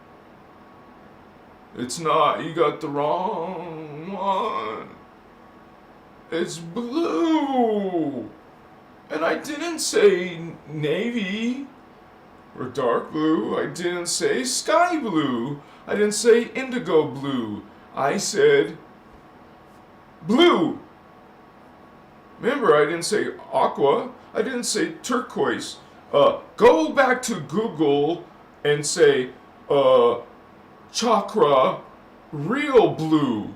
It's not. You got the wrong one. It's blue. And I didn't say navy or dark blue. I didn't say sky blue. I didn't say indigo blue. I said blue. Remember, I didn't say aqua. I didn't say turquoise. Go back to Google and say chakra real blue.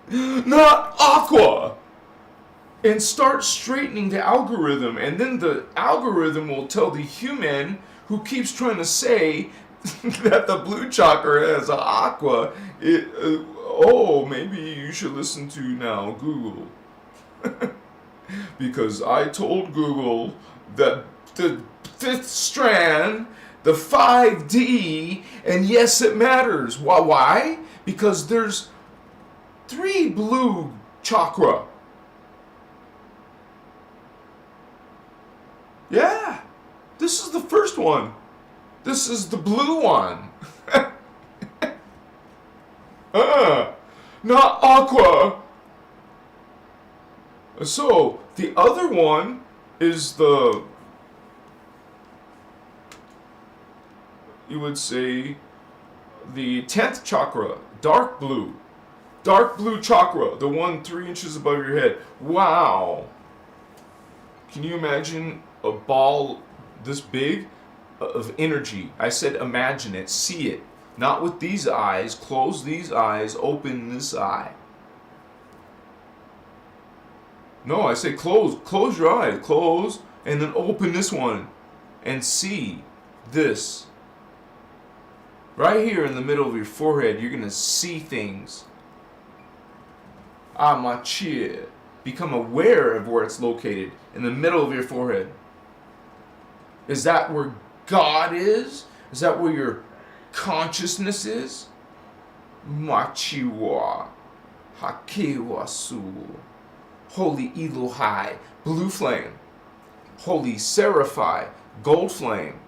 Not aqua. And start straightening the algorithm, and then the algorithm will tell the human who keeps trying to say that the blue chakra has aqua, maybe you should listen to now Google. Because I told Google that the fifth strand, the 5D, and yes, it matters. Why? Because there's 3 blue chakra. Yeah, this is the first one. This is the blue one. Not aqua. So, the other one is you would say, the 10th chakra, dark blue. Dark blue chakra, the one 3 inches above your head. Wow. Can you imagine a ball this big of energy? I said imagine it, see it. Not with these eyes. Close these eyes, open this eye. No, I say close your eyes, close, and then open this one and see this. Right here in the middle of your forehead, you're going to see things. Amachir. Become aware of where it's located, in the middle of your forehead. Is that where God is? Is that where your consciousness is? Machiwa. Hakewasu. Holy Elohai, blue flame. Holy Seraphai, gold flame.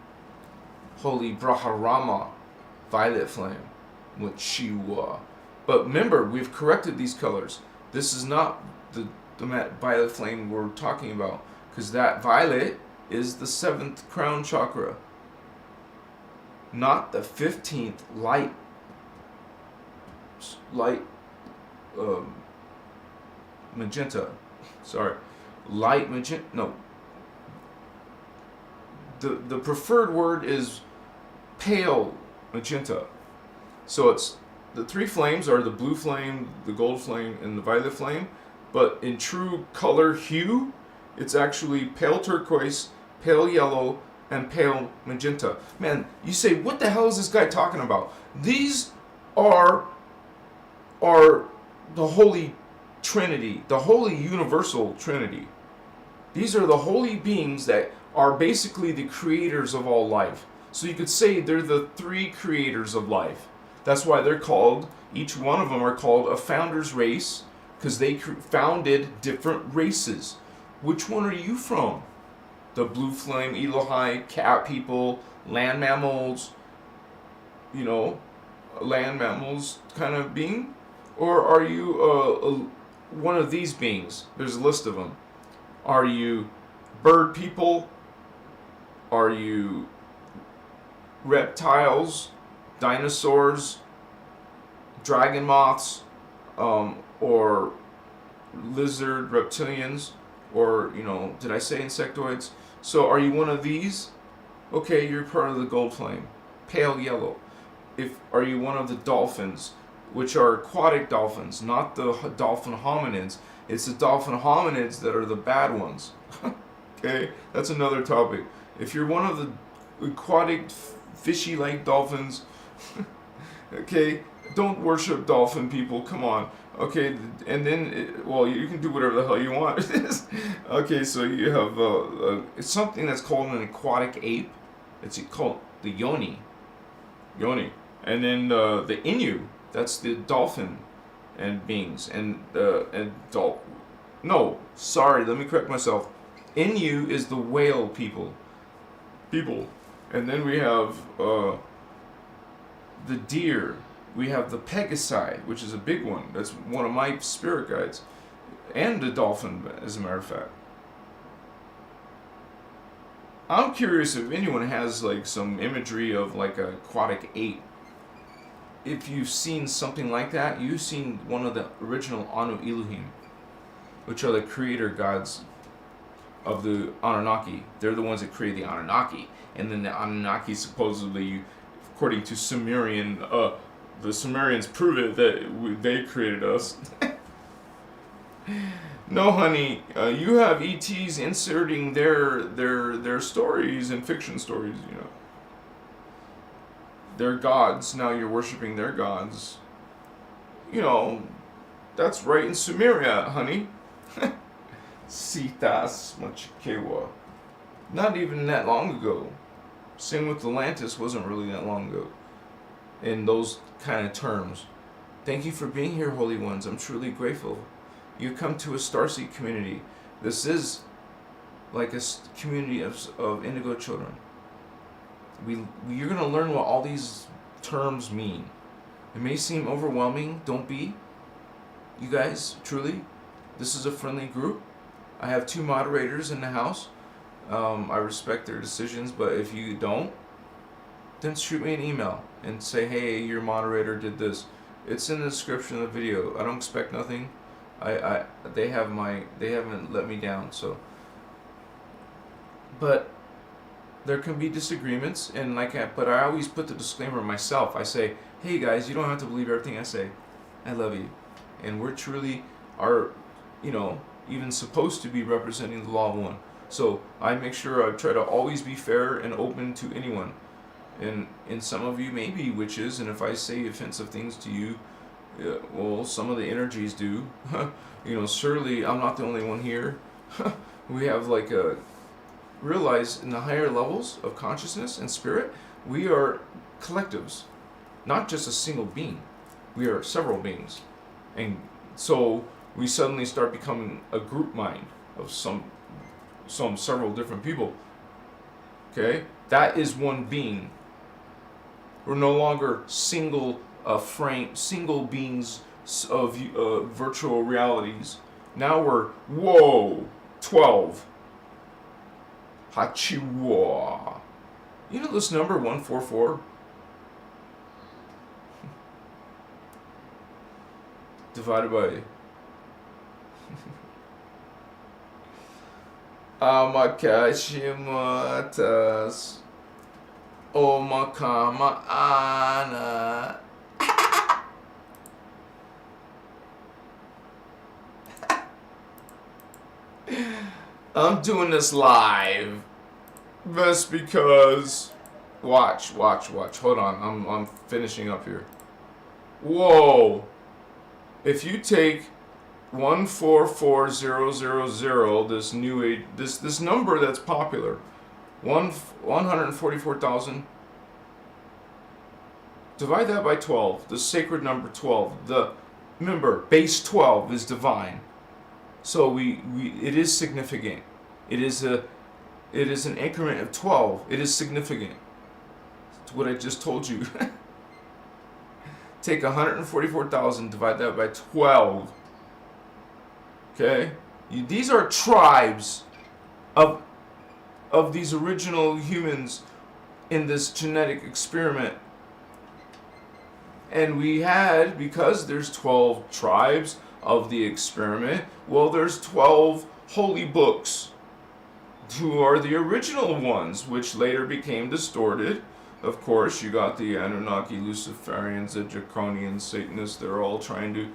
Holy Braharama, violet flame. Mochiwa. But remember, we've corrected these colors. This is not the violet flame we're talking about, because that violet is the 7th crown chakra, not the 15th light magenta. Sorry, light magenta. No. The preferred word is pale magenta. So it's the 3 flames are the blue flame, the gold flame, and the violet flame. But in true color hue, it's actually pale turquoise, pale yellow, and pale magenta. Man, you say, what the hell is this guy talking about? These are the Holy Trinity, the Holy Universal Trinity. These are the holy beings that are basically the creators of all life. So you could say they're the 3 creators of life. That's why they're called, each one of them are called a founder's race, because they founded different races. Which one are you from? The blue flame, Elohai, cat people, land mammals, land mammals kind of being? Or are you one of these beings? There's a list of them. Are you bird people? Are you reptiles, dinosaurs, dragon moths, or lizard reptilians, or did I say insectoids? So are you one of these? Okay, you're part of the gold flame, pale yellow. Are you one of the dolphins, which are aquatic dolphins, not the dolphin hominids? It's the dolphin hominids that are the bad ones. Okay, that's another topic. If you're one of the aquatic fishy-like dolphins, okay, don't worship dolphin people. Come on. Okay, and then, you can do whatever the hell you want. Okay, so you have it's something that's called an aquatic ape. It's called the yoni. And then the Inu, that's the dolphin and beings. No, sorry, let me correct myself. Inu is the whale people. And then we have the deer. We have the Pegasi, which is a big one. That's one of my spirit guides. And the dolphin, as a matter of fact. I'm curious if anyone has some imagery of an aquatic ape. If you've seen something like that, you've seen one of the original Anu Elohim, which are the creator gods of the Anunnaki. They're the ones that created the Anunnaki. And then the Anunnaki supposedly, according to Sumerian, the Sumerians prove it that they created us. No, honey, you have ETs inserting their stories and fiction stories. They're gods. Now you're worshiping their gods. That's right in Sumeria, honey. Sitas Machikewa. Not even that long ago. Same with Atlantis, wasn't really that long ago. In those kind of terms. Thank you for being here, Holy Ones. I'm truly grateful. You come to a Starseed community. This is like a community of indigo children. You're going to learn what all these terms mean. It may seem overwhelming. Don't be. You guys, truly, this is a friendly group. I have 2 moderators in the house. I respect their decisions, but if you don't, then shoot me an email and say, hey, your moderator did this. It's in the description of the video. I don't expect nothing. They haven't let me down, so. But there can be disagreements, and but I always put the disclaimer myself. I say, hey guys, you don't have to believe everything I say. I love you, and we're truly even supposed to be representing the law of one. So I make sure I try to always be fair and open to anyone. And some of you may be witches, and if I say offensive things to you, some of the energies do. Surely I'm not the only one here. We have realize in the higher levels of consciousness and spirit, we are collectives, not just a single being. We are several beings, and So we suddenly start becoming a group mind of several different people. Okay, that is one being. We're no longer single single beings of virtual realities. Now we're 12. Hachiwa. You know this number 144? Divided by Amakashimatas Omakama Ana. I'm doing this live just because. Watch. Hold on, I'm finishing up here. Whoa! If you take 144000, this new age, this number that's popular, 144,000. Divide that by 12. The sacred number 12. Remember, base 12 is divine. So it is significant. It is an increment of 12. It is significant. It's what I just told you. Take 144,000, divide that by 12. Okay? These are tribes of these original humans in this genetic experiment. And we had, because there's 12 tribes of the experiment, well, there's 12 holy books who are the original ones, which later became distorted. Of course, you got the Anunnaki, Luciferians, the Draconians, Satanists. They're all trying to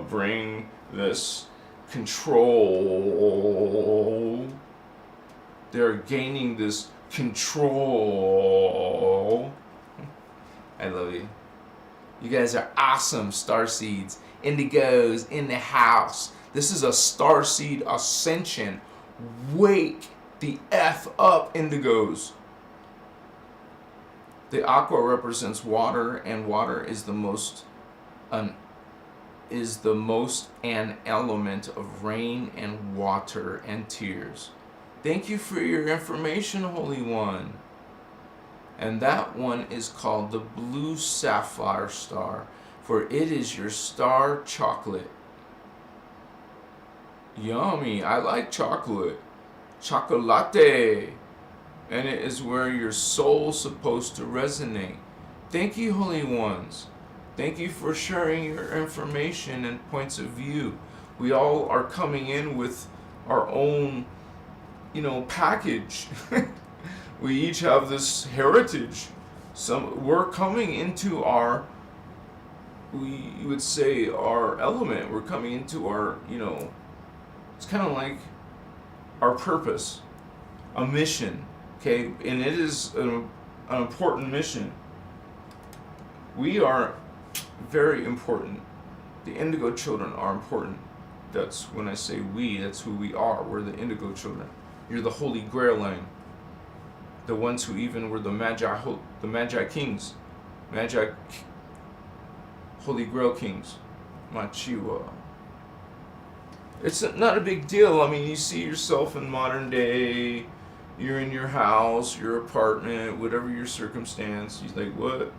bring this control. They're gaining this control. I love you. You guys are awesome, Starseeds. Indigos in the house. This is a Starseed Ascension. Wake the F up, Indigos. The aqua represents water, and water is the most an element of rain and water and tears. Thank you for your information, Holy One. And that one is called the blue sapphire star, for it is your star chocolate. Yummy, I like chocolate. Chocolate. And it is where your soul's supposed to resonate. Thank you, Holy Ones. Thank you for sharing your information and points of view. We all are coming in with our own, package. We each have this heritage. We're coming into our, we would say, our element. We're coming into our, it's kind of like our purpose, a mission. Okay, and it is an important mission. We are very important. The indigo children are important. That's when I say we, that's who we are. We're the indigo children. You're the Holy Grail line. The ones who even were the Magi kings. Holy Grail kings. Machiwa. It's not a big deal. I mean, you see yourself in modern day. You're in your house, your apartment, whatever your circumstance. You're like, what?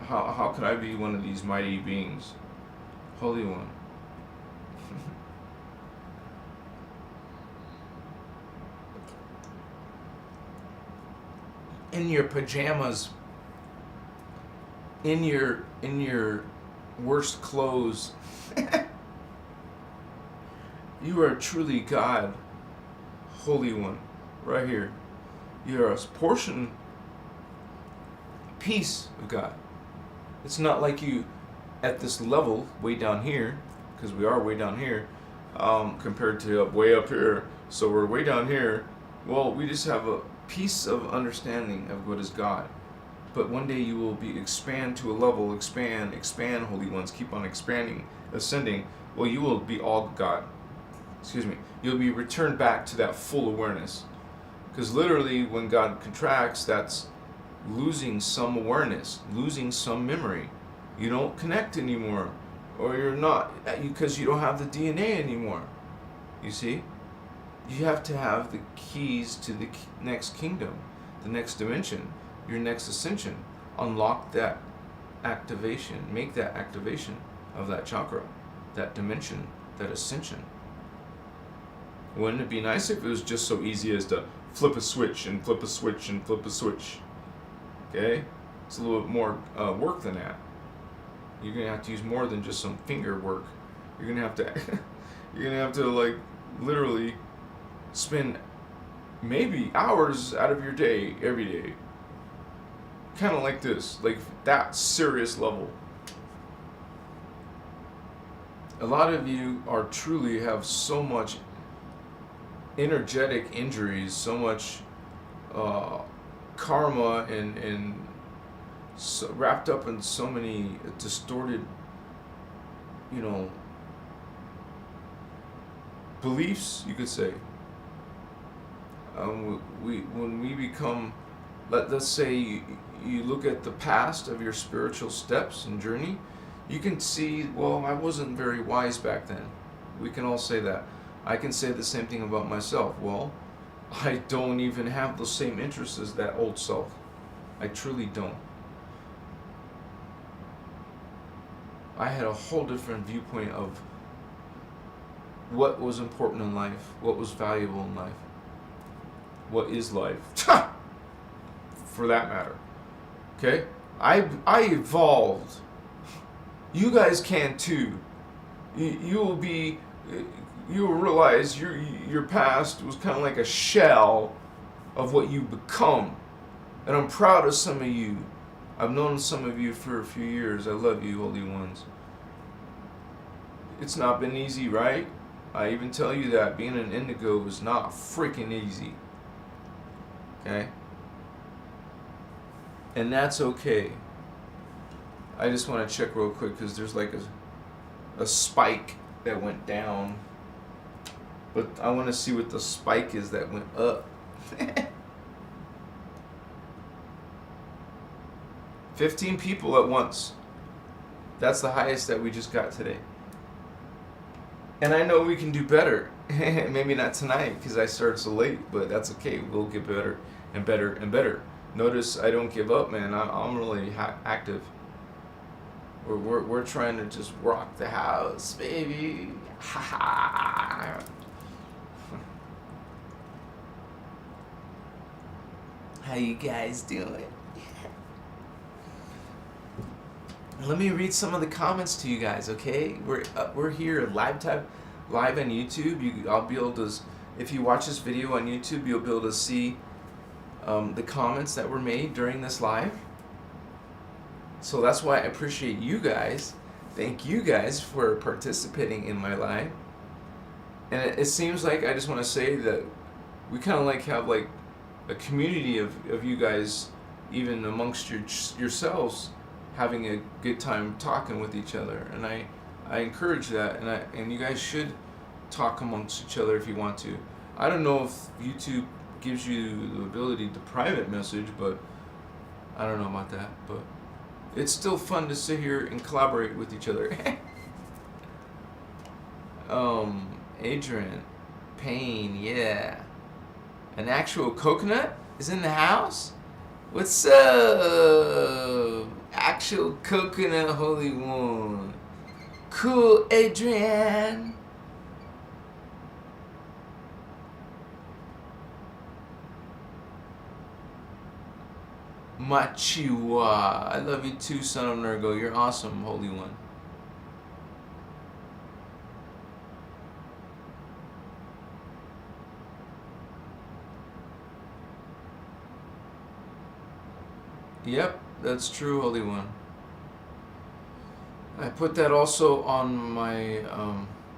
How can I be one of these mighty beings? Holy One. In your pajamas, in your worst clothes. You are truly God. Holy One, right here. You're a piece of God. It's not like you at this level, way down here, because we are way down here, compared to way up here. So we're way down here. Well, we just have a piece of understanding of what is God. But one day you will expand to a level, expand, Holy Ones, keep on expanding, ascending. Well, you will be all God. You'll be returned back to that full awareness. Because literally, when God contracts, that's losing some awareness, losing some memory. You don't connect anymore. or you're not, because you don't have the DNA anymore. You see? You have to have the keys to the next kingdom, the next dimension, your next ascension. Unlock that activation, make that activation of that chakra, that dimension, that ascension. Wouldn't it be nice if it was just so easy as to flip a switch and flip a switch and flip a switch? Okay? It's a little bit more work than that. You're gonna have to use more than just some finger work. You're gonna have to you're gonna have to like literally spend maybe hours out of your day every day. Kind of like this, like that serious level. A lot of you are truly have so much energetic injuries, so much karma and so wrapped up in so many distorted, beliefs, you could say. When we become, let's say you look at the past of your spiritual steps and journey, you can see, well, I wasn't very wise back then. We can all say that. I can say the same thing about myself. Well, I don't even have the same interests as that old self. I truly don't. I had a whole different viewpoint of what was important in life, what was valuable in life, what is life, for that matter. Okay? I evolved. You guys can too. You will realize your past was kind of like a shell of what you become. And I'm proud of some of you. I've known some of you for a few years. I love you, Holy Ones. It's not been easy, right? I even tell you that being an indigo is not freaking easy. Okay? And that's okay. I just want to check real quick because there's like a spike that went down. But I want to see what the spike is that went up. 15 people at once. That's the highest that we just got today. And I know we can do better. Maybe not tonight because I started so late, but that's okay. We'll get better and better and better. Notice I don't give up, man. I'm really active. We're trying to just rock the house, baby. Ha ha. How you guys doing? Let me read some of the comments to you guys, okay? We're here live on YouTube. I'll be able to, if you watch this video on YouTube, you'll be able to see the comments that were made during this live. So that's why I appreciate you guys. Thank you guys for participating in my live. And it seems like, I just want to say that we kind of like have like a community of you guys, even amongst yourselves, having a good time talking with each other, and I encourage that, and you guys should talk amongst each other if you want to. I don't know if YouTube gives you the ability to private message, but I don't know about that, but it's still fun to sit here and collaborate with each other. Adrian Payne, yeah, an actual coconut is in the house. What's up? Actual coconut, Holy One. Cool, Adrian. Machiwa. I love you too, son of Nurgo. You're awesome, Holy One. Yep, that's true, Holy One. I put that also on my,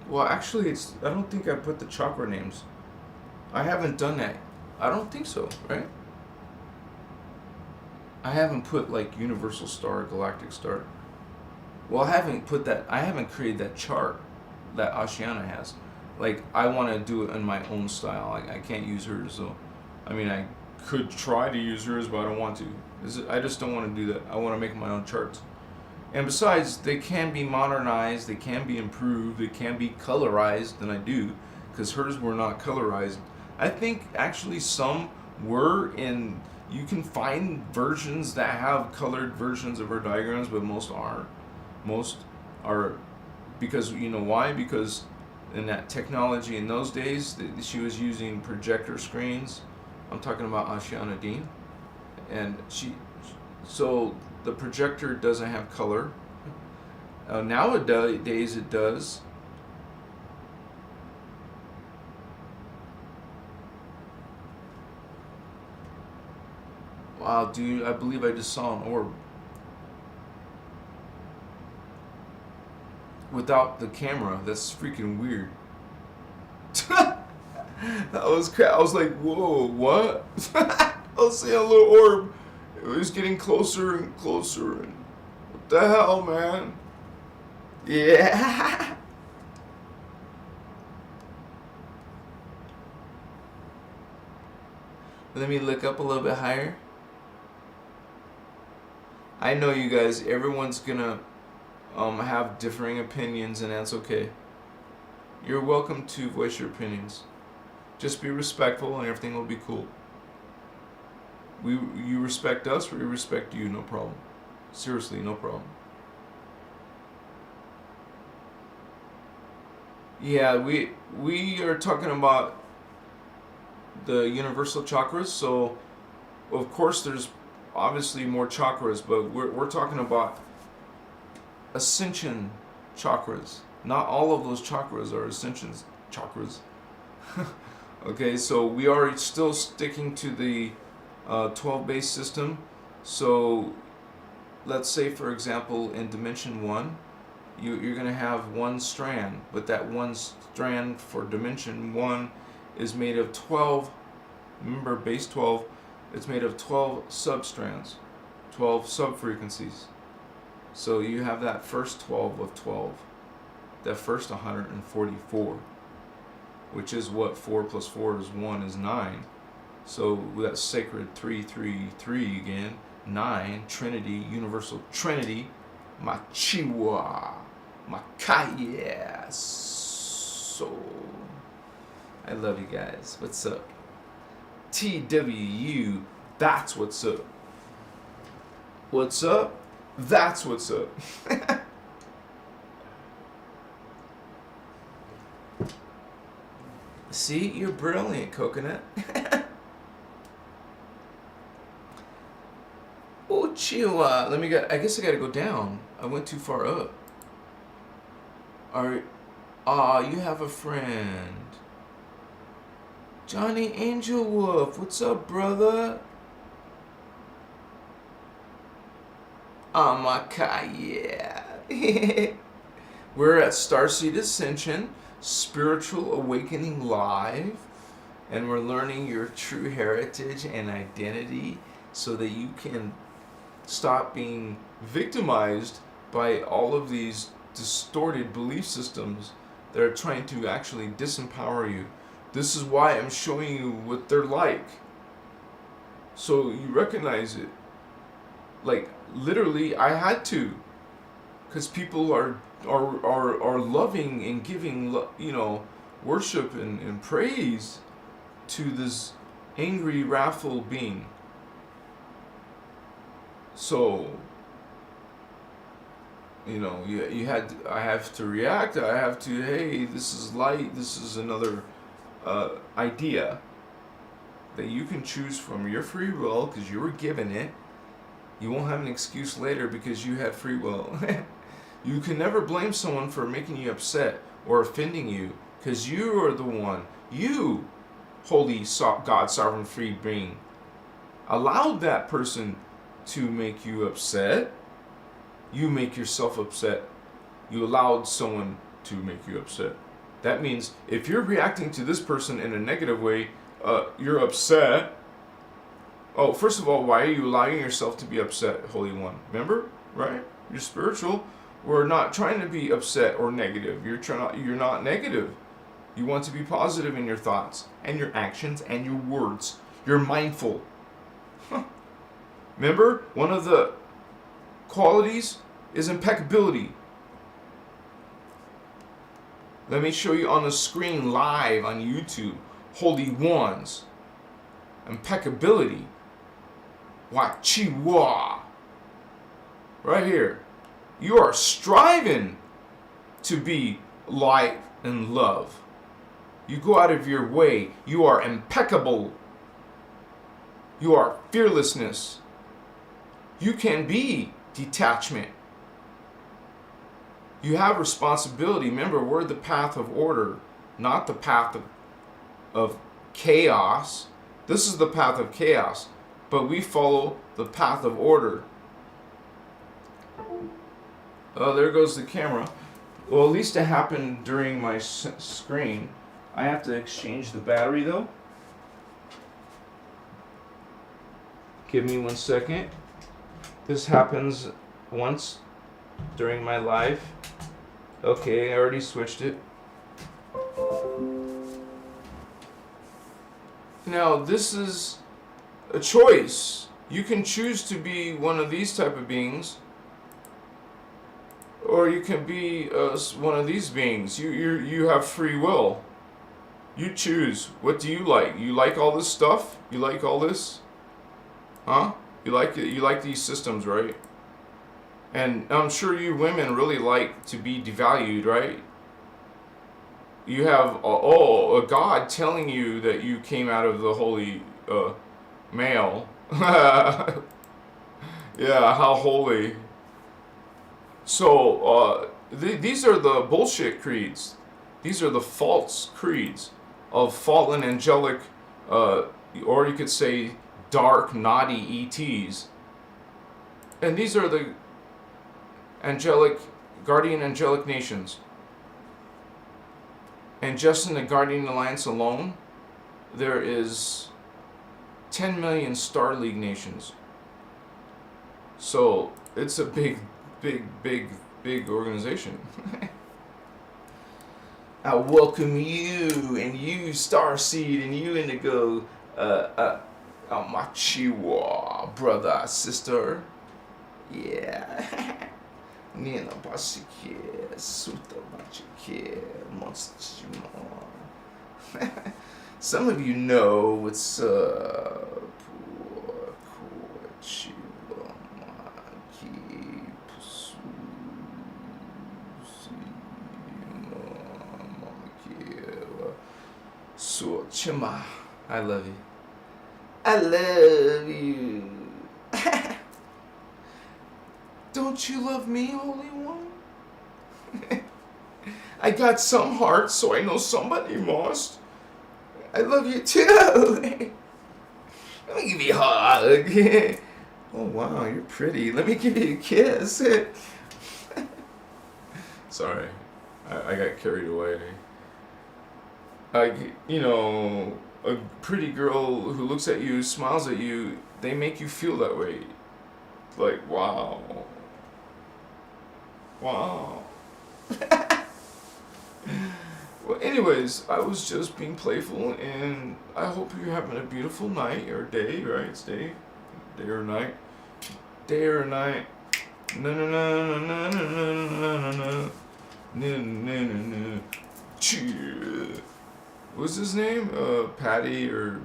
well, actually, I don't think I put the chakra names. I haven't done that. I don't think so, right? I haven't put, like, Universal Star, Galactic Star. Well, I haven't created that chart that Ashiana has. Like, I want to do it in my own style. I can't use hers, so, I mean, I could try to use hers, but I don't want to. I just don't want to do that. I want to make my own charts. And besides, they can be modernized, they can be improved, they can be colorized, and I do, because hers were not colorized. I think actually some were in. You can find versions that have colored versions of her diagrams, but most aren't. Most are, because you know why? Because in that technology in those days, she was using projector screens. I'm talking about Ashiana Dean, and so the projector doesn't have color. Nowadays it does. Wow, dude, I believe I just saw an orb. Without the camera, that's freaking weird. That was crap. I was like, whoa, what? I was seeing a little orb. It was getting closer and closer. And what the hell, man? Yeah. Let me look up a little bit higher. I know you guys, everyone's gonna have differing opinions, and that's okay. You're welcome to voice your opinions. Just be respectful and everything will be cool. You respect us, we respect you, no problem. Seriously, no problem. Yeah, we are talking about the universal chakras, so of course there's obviously more chakras, but we're talking about ascension chakras. Not all of those chakras are ascension chakras. Okay, so we are still sticking to the 12 base system. So let's say, for example, in dimension 1, you're going to have one strand, but that one strand for dimension 1 is made of 12, remember base 12, it's made of 12 substrands, 12 subfrequencies. So you have that first 12 of 12, that first 144, which is what 4 plus 4 is 1 is 9. So that's sacred 333 again, 9, Trinity, universal Trinity, Machiwa, Makaya. So I love you guys. What's up? TWU, that's what's up. What's up? That's what's up. See, you're brilliant, Coconut. Oh, Chihuahua. I guess I gotta go down. I went too far up. Alright. You have a friend. Johnny Angel Wolf, what's up, brother? Amakaya. We're at Starseed Ascension, Spiritual Awakening Live, and we're learning your true heritage and identity so that you can stop being victimized by all of these distorted belief systems that are trying to actually disempower you. This is why I'm showing you what they're like, so you recognize it. Like, literally, I had to, because people are loving and giving, worship and praise to this angry, wrathful being. So, I have to react. I have to, hey, this is light. This is another idea that you can choose from your free will because you were given it. You won't have an excuse later because you had free will. You can never blame someone for making you upset or offending you because you are the one, you, holy God, sovereign free being, allowed that person to make you upset. You make yourself upset. You allowed someone to make you upset. That means if you're reacting to this person in a negative way, you're upset. Oh, first of all, why are you allowing yourself to be upset, Holy One? Remember, right? You're spiritual. We're not trying to be upset or negative. You're not negative. You want to be positive in your thoughts and your actions and your words. You're mindful. Remember, one of the qualities is impeccability. Let me show you on the screen live on YouTube. Holy ones. Impeccability. Wachiwa. Right here. You are striving to be light and love. You go out of your way. You are impeccable. You are fearlessness. You can be detachment. You have responsibility. Remember, we're the path of order, not the path of chaos. This is the path of chaos, but we follow the path of order. Oh, there goes the camera. Well, at least it happened during my screen. I have to exchange the battery though. Give me 1 second. This happens once during my life. Okay, I already switched it. Now, this is a choice. You can choose to be one of these type of beings, or you can be one of these beings. You have free will. You choose. What do you like? You like all this stuff? You like all this? Huh? You like it? You like these systems, right? And I'm sure you women really like to be devalued, right? You have a God telling you that you came out of the holy male. Yeah, how holy. So these are the bullshit creeds. These are the false creeds of fallen angelic, or you could say dark, naughty ETs. And these are the guardian angelic nations. And just in the Guardian Alliance alone, there is 10 million Star League nations. So it's a big organization. I welcome you, and you Starseed, and you Indigo, Machiwa, brother, sister. Yeah. Nina Basike, Suta Bachike, Monster. Some of you know what's up. So, Chima, I love you. I love you. Don't you love me, Holy One? I got some heart, so I know somebody must. I love you too. Let me give you a hug. Oh, wow, you're pretty. Let me give you a kiss. Sorry, I got carried away. You know, a pretty girl who looks at you, smiles at you, they make you feel that way. Like, wow. Wow. Well, anyways, I was just being playful, and I hope you're having a beautiful night or day, right? It's day or night. Day or night. No, no, no, no, no, no, no, no, no, no, no, no. What's his name? Patty or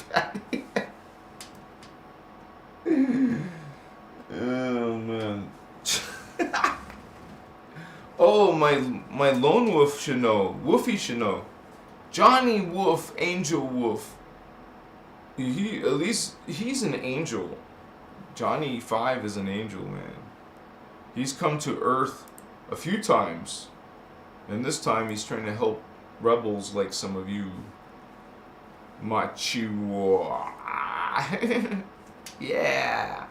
Patty? Oh man. Oh, my lone wolf should know. Wolfie should know. Johnny Wolf, Angel Wolf. At least he's an angel. Johnny 5 is an angel, man. He's come to Earth a few times, and this time he's trying to help rebels like some of you. Machiwa. Yeah,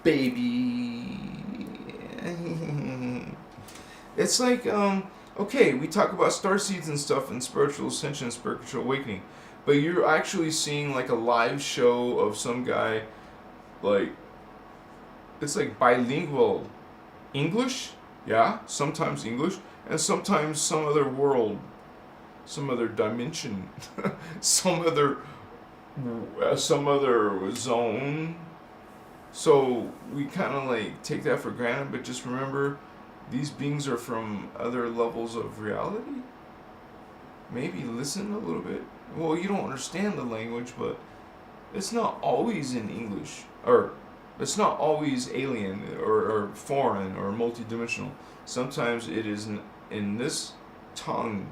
baby. It's like, okay, we talk about starseeds and stuff and spiritual ascension, spiritual awakening, but you're actually seeing like a live show of some guy, like, it's like bilingual English, yeah, sometimes English, and sometimes some other world, some other dimension, some other zone, So we kind of like take that for granted, but just remember, these beings are from other levels of reality. Maybe listen a little bit. Well, you don't understand the language, but it's not always in English, or it's not always alien or foreign or multidimensional. Sometimes it is in this tongue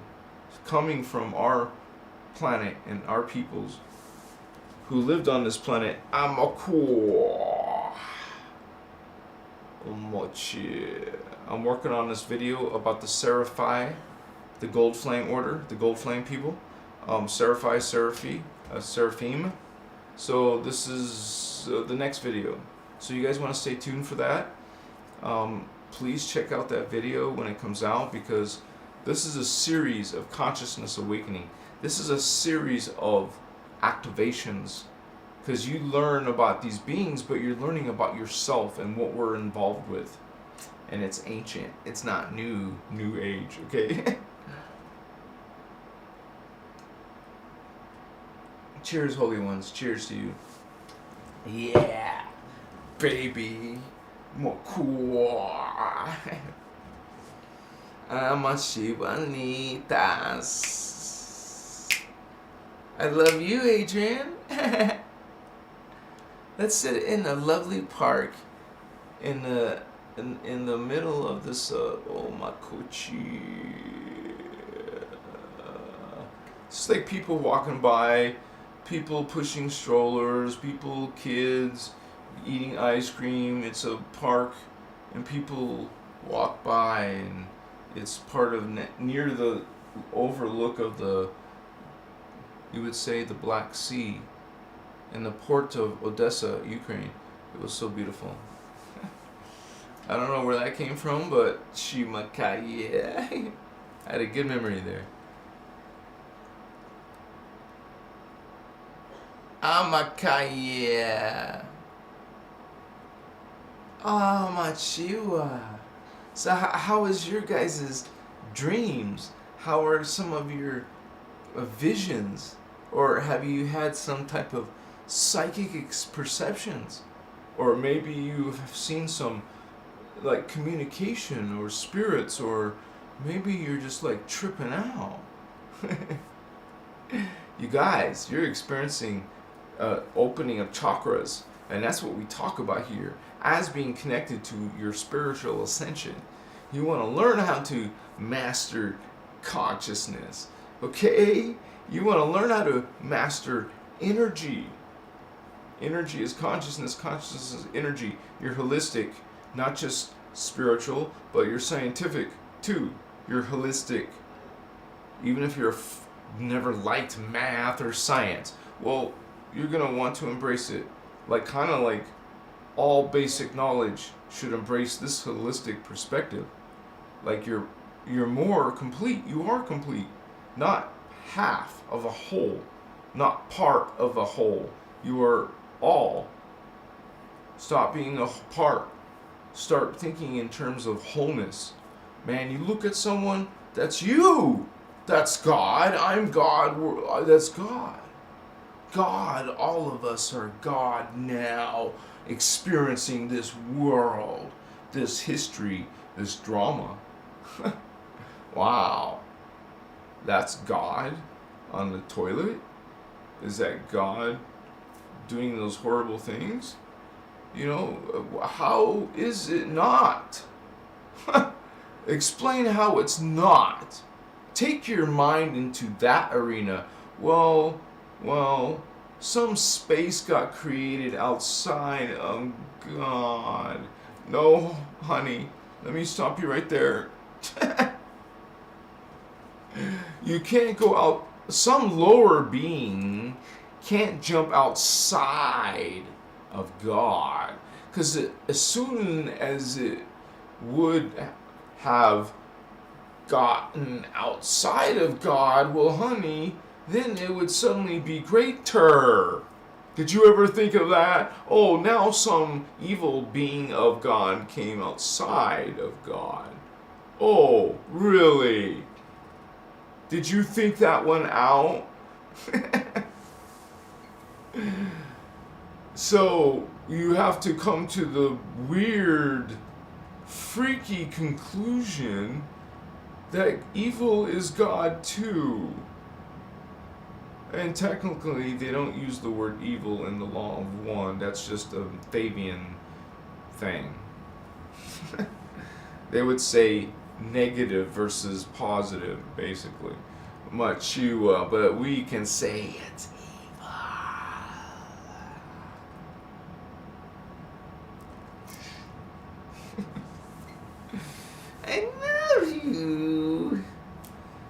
coming from our planet and our peoples who lived on this planet. I'm working on this video about the Seraphi, the Gold Flame Order, the Gold Flame people. Seraphi, Seraphim. So this is the next video. So you guys want to stay tuned for that. Please check out that video when it comes out, because this is a series of consciousness awakening. This is a series of activations, because you learn about these beings, but you're learning about yourself and what we're involved with. And it's ancient. It's not new age, okay? Cheers, holy ones. Cheers to you. Yeah, baby. More cool. Amachibanitas. I love you, Adrian. Let's sit in a lovely park in the middle of this Omakuchi. It's like people walking by, people pushing strollers, kids eating ice cream. It's a park, and people walk by, and it's part of near the overlook of the, you would say, the Black Sea, and the port of Odessa, Ukraine. It was so beautiful. I don't know where that came from, but Shimakaya. I had a good memory there. Amakaya. Machiwa. So how is your guys' dreams? How are some of your visions? Or have you had some type of psychic perceptions? Or maybe you have seen some like communication or spirits, or maybe you're just like tripping out. You guys, you're experiencing opening of chakras, and that's what we talk about here as being connected to your spiritual ascension. You want to learn how to master consciousness, okay? You want to learn how to master energy. Energy is consciousness, consciousness is energy. You're holistic, not just spiritual, but you're scientific too. You're holistic. Even if you're never liked math or science, well, you're going to want to embrace it. Like, kind of like all basic knowledge should embrace this holistic perspective. Like you're more complete. You are complete. Not half of a whole. Not part of a whole. You are all. Stop being a part. Start thinking in terms of wholeness. Man, you look at someone, that's you. That's God. I'm God. That's God. God, all of us are God now, experiencing this world, this history, this drama. Wow. That's God on the toilet? Is that God doing those horrible things? You know, how is it not? Explain how it's not. Take your mind into that arena. Well, some space got created outside of God. No, honey, let me stop you right there. You can't go out. Some lower being can't jump outside of God, because as soon as it would have gotten outside of God, well, honey, then it would suddenly be greater. Did you ever think of that? Oh, now some evil being of God came outside of God. Oh, really? Did you think that one out? So, you have to come to the weird, freaky conclusion that evil is God too. And technically, they don't use the word evil in the Law of One. That's just a Fabian thing. They would say negative versus positive, basically. Machua, but we can say it's evil. I love you.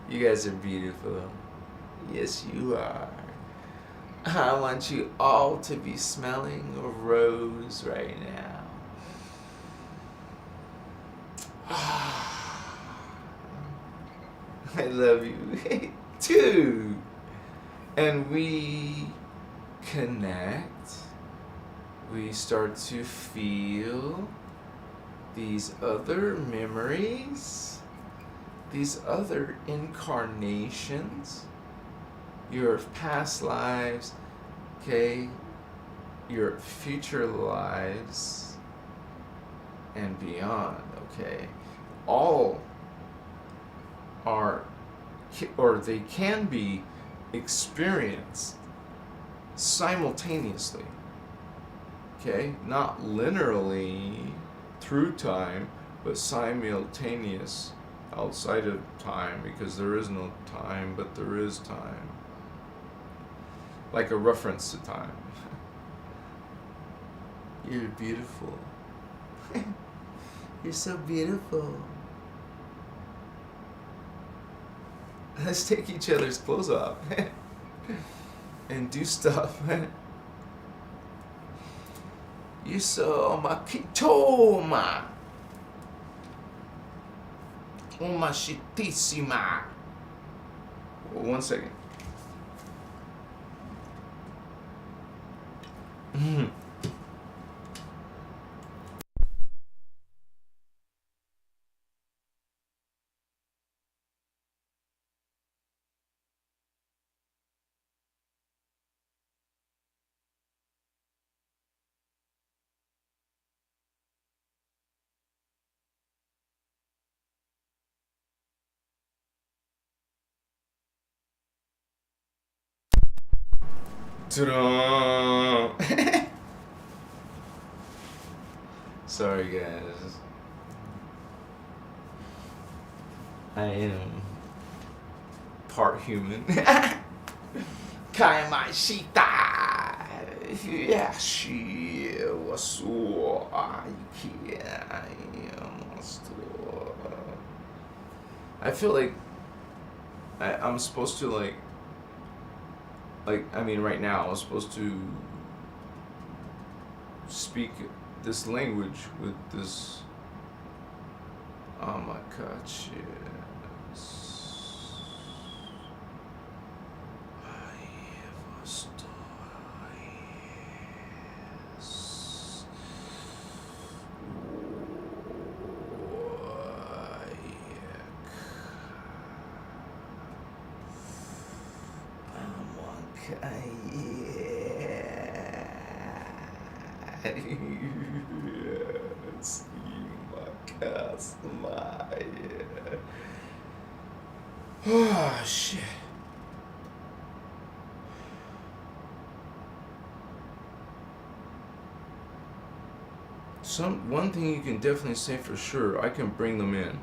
You guys are beautiful. Yes, you are. I want you all to be smelling a rose right now. I love you too. And we connect. We start to feel these other memories, these other incarnations, your past lives, okay, your future lives, and beyond, okay, all are, or they can be experienced simultaneously, okay, not linearly through time, but simultaneous outside of time, because there is no time, but there is time. Like a reference to time. You're beautiful. You're so beautiful. Let's take each other's clothes off and do stuff. You're so makitoma. Umashitissima. 1 second. Sorry guys. I am part human. Kaimashita. Yashi wasu aiki. I feel like I'm supposed to like I mean right now I'm supposed to speak this language with this amakachis. Yes, oh shit. One thing you can definitely say for sure, I can bring them in.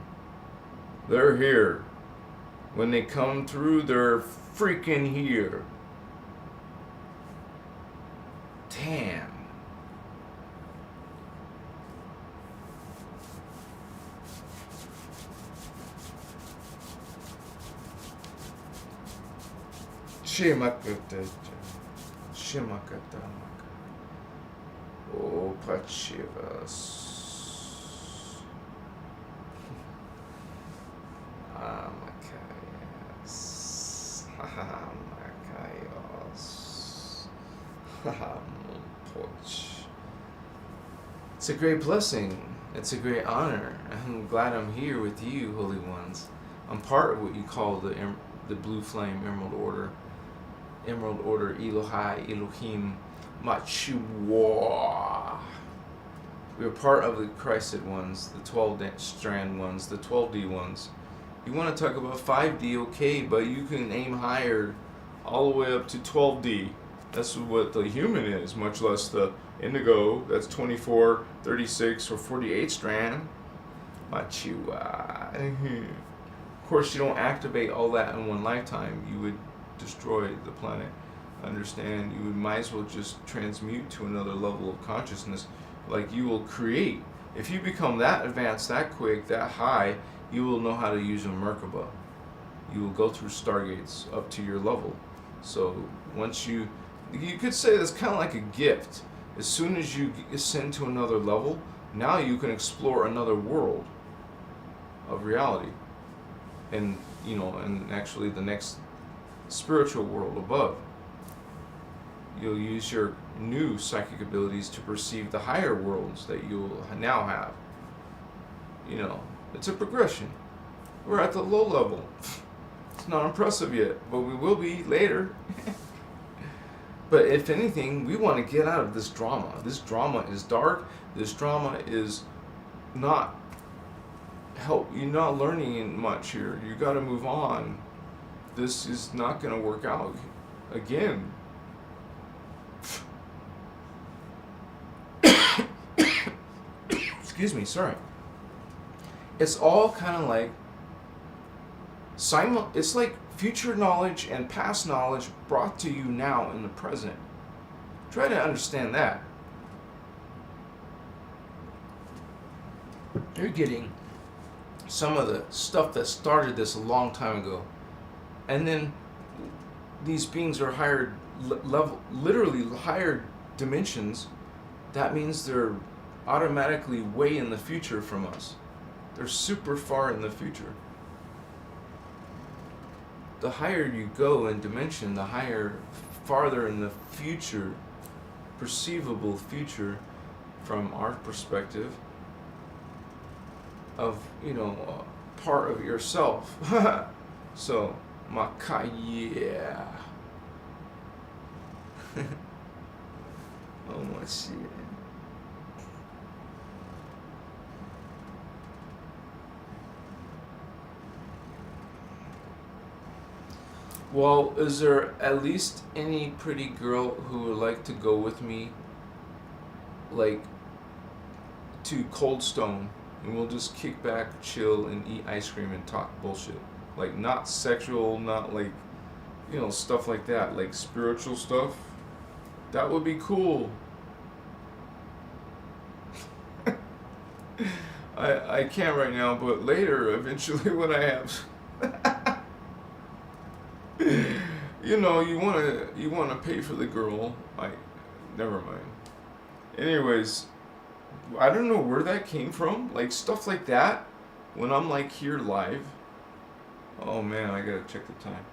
They're here. When they come through, they're freaking here. Damn. Shimakata. Oh, Pachivas. Amakayas. Amakayos. It's a great blessing. It's a great honor. I'm glad I'm here with you, Holy Ones. I'm part of what you call the Blue Flame Emerald Order. Emerald Order Elohai, Elohim, Machua. We are part of the Christed ones, the 12 strand ones, the 12D ones. You want to talk about 5D, okay, but you can aim higher, all the way up to 12D. That's what the human is, much less the indigo. That's 24, 36, or 48 strand. Machua. Of course, you don't activate all that in one lifetime. You would destroy the planet. Understand? You might as well just transmute to another level of consciousness. Like you will create. If you become that advanced, that quick, that high, you will know how to use a Merkaba. You will go through stargates up to your level. So once you could say that's kind of like a gift. As soon as you ascend to another level, now you can explore another world of reality. And, and actually the next spiritual world above. You'll use your new psychic abilities to perceive the higher worlds that you'll now have. It's a progression. We're at the low level. It's not impressive yet, but we will be later. But if anything, we want to get out of this drama. This drama is dark. This drama is not you're not learning much here. You got to move on. This is not going to work out again. Excuse me, sorry. It's all kind of like it's like future knowledge and past knowledge brought to you now in the present. Try to understand that. You're getting some of the stuff that started this a long time ago. And then these beings are higher level, literally higher dimensions. That means they're automatically way in the future from us. They're super far in the future. The higher you go in dimension, the farther in the future, perceivable future from our perspective of, part of yourself. So, Makaya. Oh my shit. Well, is there at least any pretty girl who would like to go with me, like, to Cold Stone, and we'll just kick back, chill, and eat ice cream and talk bullshit? Like, not sexual, not like, stuff like that, like spiritual stuff. That would be cool. I can't right now, but later, eventually, when I have... you wanna pay for the girl. Never mind. Anyways, I don't know where that came from. Like stuff like that. When I'm like here live. Oh man, I gotta check the time.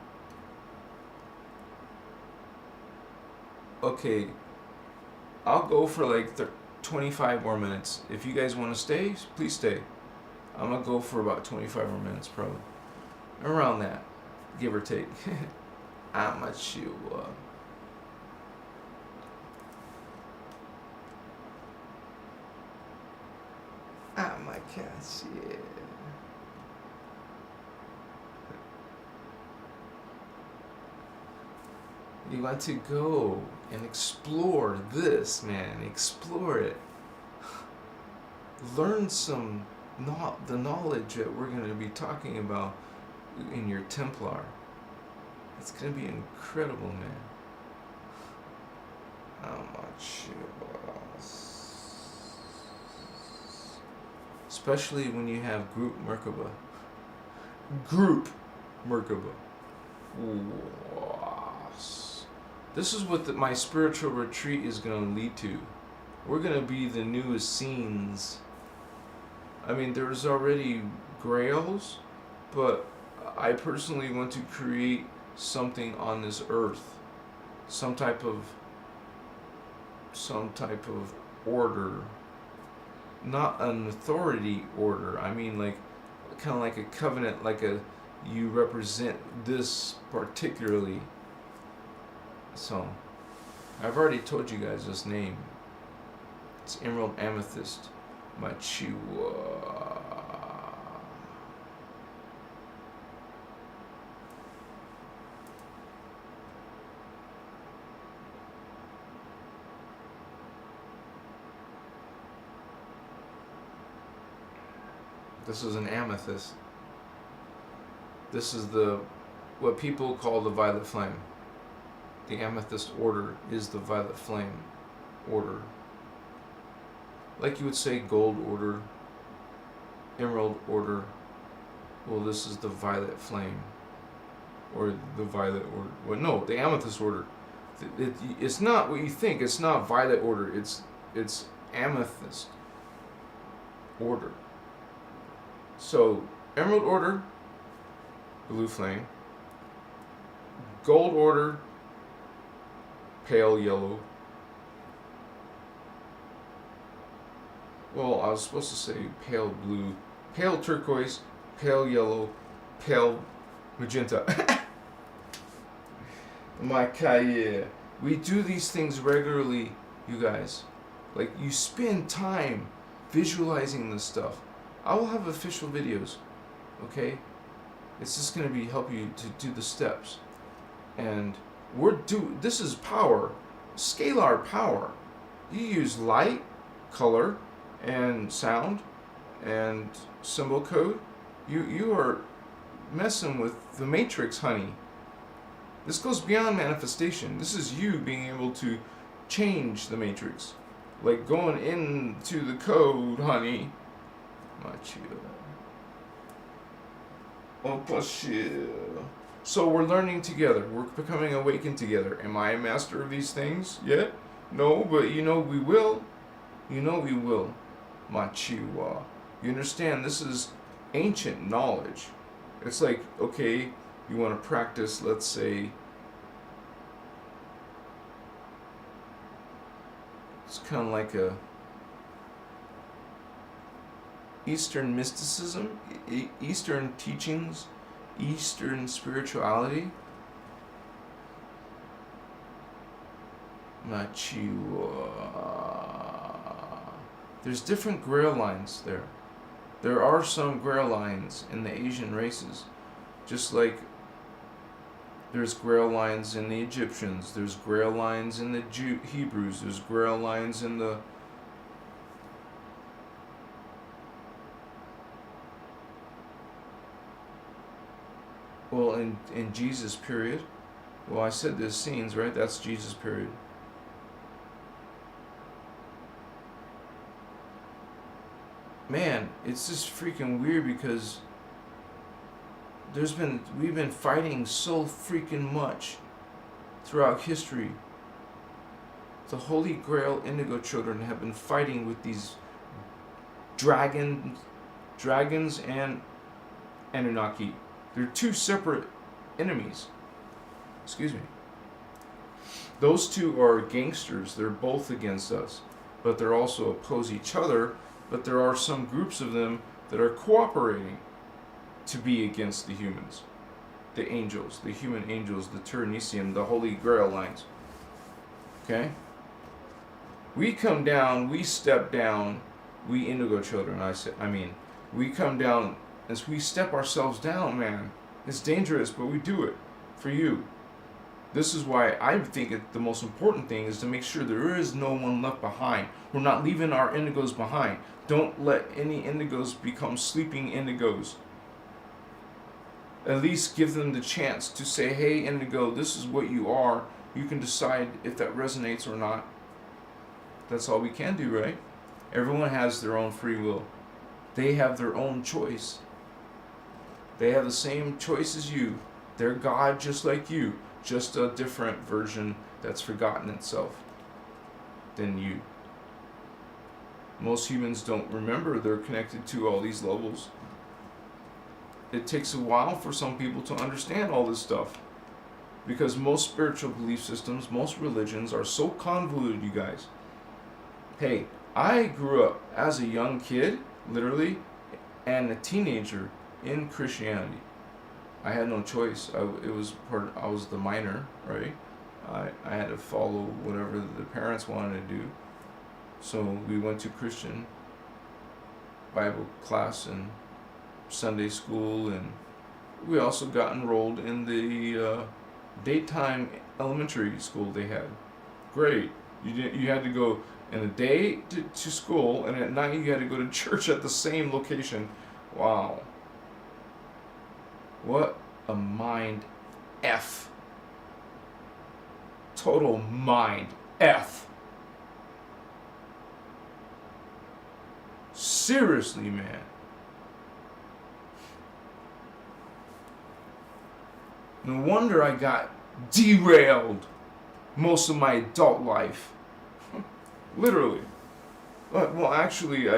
Okay, I'll go for like 25 more minutes. If you guys want to stay, please stay. I'm gonna go for about 25 more minutes, probably. Around that, give or take. I'm a chew. I'm a cashier. You want to go and explore this, man. Explore it. Learn the knowledge that we're going to be talking about in your Templar. It's going to be incredible, man. How much? Especially when you have group Merkaba. Group Merkaba. This is what my spiritual retreat is going to lead to. We're going to be the newest scenes. I mean, there's already grails, but I personally want to create something on this earth. Some type of order. Not an authority order. I mean, like, kind of like a covenant, you represent this particularly. So, I've already told you guys this name. It's Emerald Amethyst Machiwa. This is an amethyst. This is what people call the violet flame. The amethyst order is the violet flame order. Like you would say gold order, emerald order. Well, this is the violet flame. Or the violet order. Well, no, the amethyst order. It's not what you think. It's not violet order. It's amethyst order. So, emerald order, blue flame. Gold order, pale yellow. Well, I was supposed to say pale blue, pale turquoise, pale yellow, pale magenta. My yeah. We do these things regularly, you guys. Like, you spend time visualizing this stuff. I will have official videos, okay? It's just going to be help you to do the steps. And this is power, scalar power. You use light, color, and sound, and symbol code. You are messing with the matrix, honey. This goes beyond manifestation. This is you being able to change the matrix. Like going into the code, honey. So we're learning together. We're becoming awakened together. Am I a master of these things yet? No, but we will. We will. Machiwa. You understand? This is ancient knowledge. It's like, okay, you want to practice, let's say, it's kind of like a Eastern mysticism, Eastern teachings, Eastern spirituality. Machiwa. There's different grail lines there. There are some grail lines in the Asian races, just like there's grail lines in the Egyptians, there's grail lines in the Hebrews, there's grail lines in the in Jesus period. Well, I said there's scenes, right? That's Jesus period. Man, it's just freaking weird because we've been fighting so freaking much throughout history. The Holy Grail Indigo children have been fighting with these dragons and Anunnaki. They're two separate enemies. Excuse me. Those two are gangsters. They're both against us, but they're also oppose each other. But there are some groups of them that are cooperating to be against the humans, the angels, the human angels, the Tyrannium, the Holy Grail lines. Okay? We come down, we step down, we indigo children, we come down, as we step ourselves down, man. It's dangerous, but we do it for you. This is why I think the most important thing is to make sure there is no one left behind. We're not leaving our indigos behind. Don't let any indigos become sleeping indigos. At least give them the chance to say, hey, indigo, this is what you are. You can decide if that resonates or not. That's all we can do, right? Everyone has their own free will. They have their own choice. They have the same choice as you. They're God just like you. Just a different version that's forgotten itself than you. Most humans don't remember they're connected to all these levels. It takes a while for some people to understand all this stuff. Because most spiritual belief systems, most religions are so convoluted, you guys. Hey, I grew up as a young kid, literally, and a teenager in Christianity. I had no choice. I was the minor, right? I had to follow whatever the parents wanted to do. So we went to Christian Bible class and Sunday school, and we also got enrolled in the daytime elementary school they had. Great. You had to go in the day to school, and at night you had to go to church at the same location. Wow. What a mind F. Total mind F. Seriously, man. No wonder I got derailed most of my adult life. Literally. Well, actually,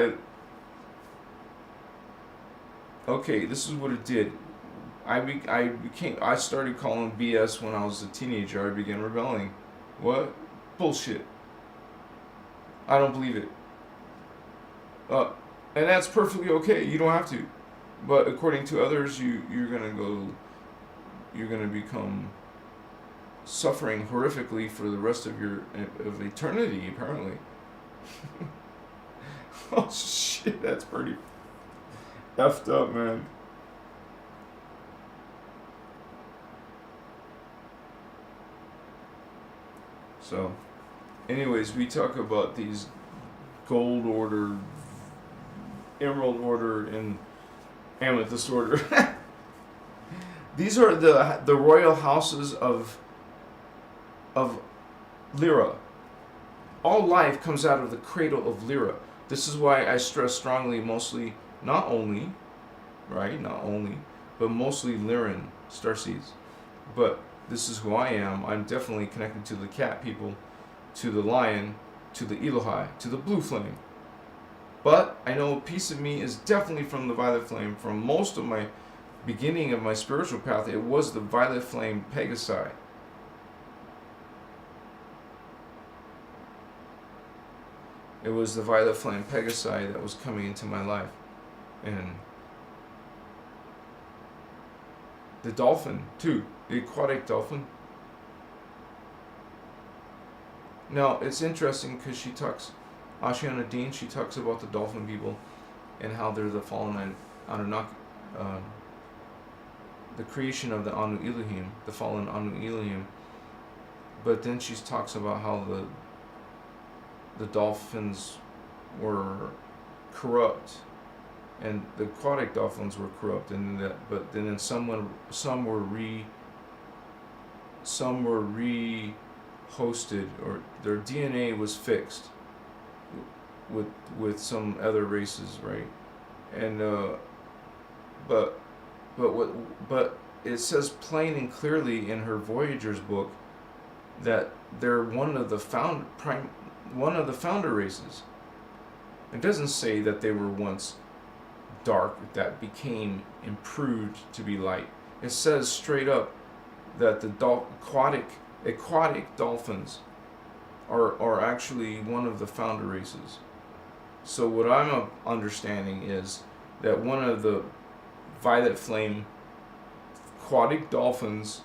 okay, this is what it did. I started calling BS when I was a teenager. I began rebelling. What? Bullshit. I don't believe it. And that's perfectly okay. You don't have to. But according to others, you're gonna become suffering horrifically for the rest of of eternity, apparently. Oh shit, that's pretty effed up, man. So, anyways, we talk about these gold order, emerald order, and amethyst order. These are the royal houses of Lyra. All life comes out of the cradle of Lyra. This is why I stress strongly, not only, but mostly Lyran starseeds. But this is who I am. I'm definitely connected to the cat people, to the lion, to the Elohai, to the blue flame. But I know a piece of me is definitely from the violet flame. From most of my beginning of my spiritual path, it was the violet flame Pegasi. It was the violet flame Pegasi that was coming into my life. And the dolphin, too. The aquatic dolphin. Now, it's interesting because Ashiana Dean, she talks about the dolphin people and how they're the fallen Anunnaki, the creation of the Anu Elohim, the fallen Anu Elohim. But then she talks about how the dolphins were corrupt, and the aquatic dolphins were corrupt, but then some were re-hosted, or their DNA was fixed with some other races, right? And but it says plain and clearly in her Voyager's book that they're one of the founder races. It doesn't say that they were once dark that became improved to be light. It says straight up that the aquatic dolphins are actually one of the founder races. So what I'm understanding is that one of the violet flame aquatic dolphins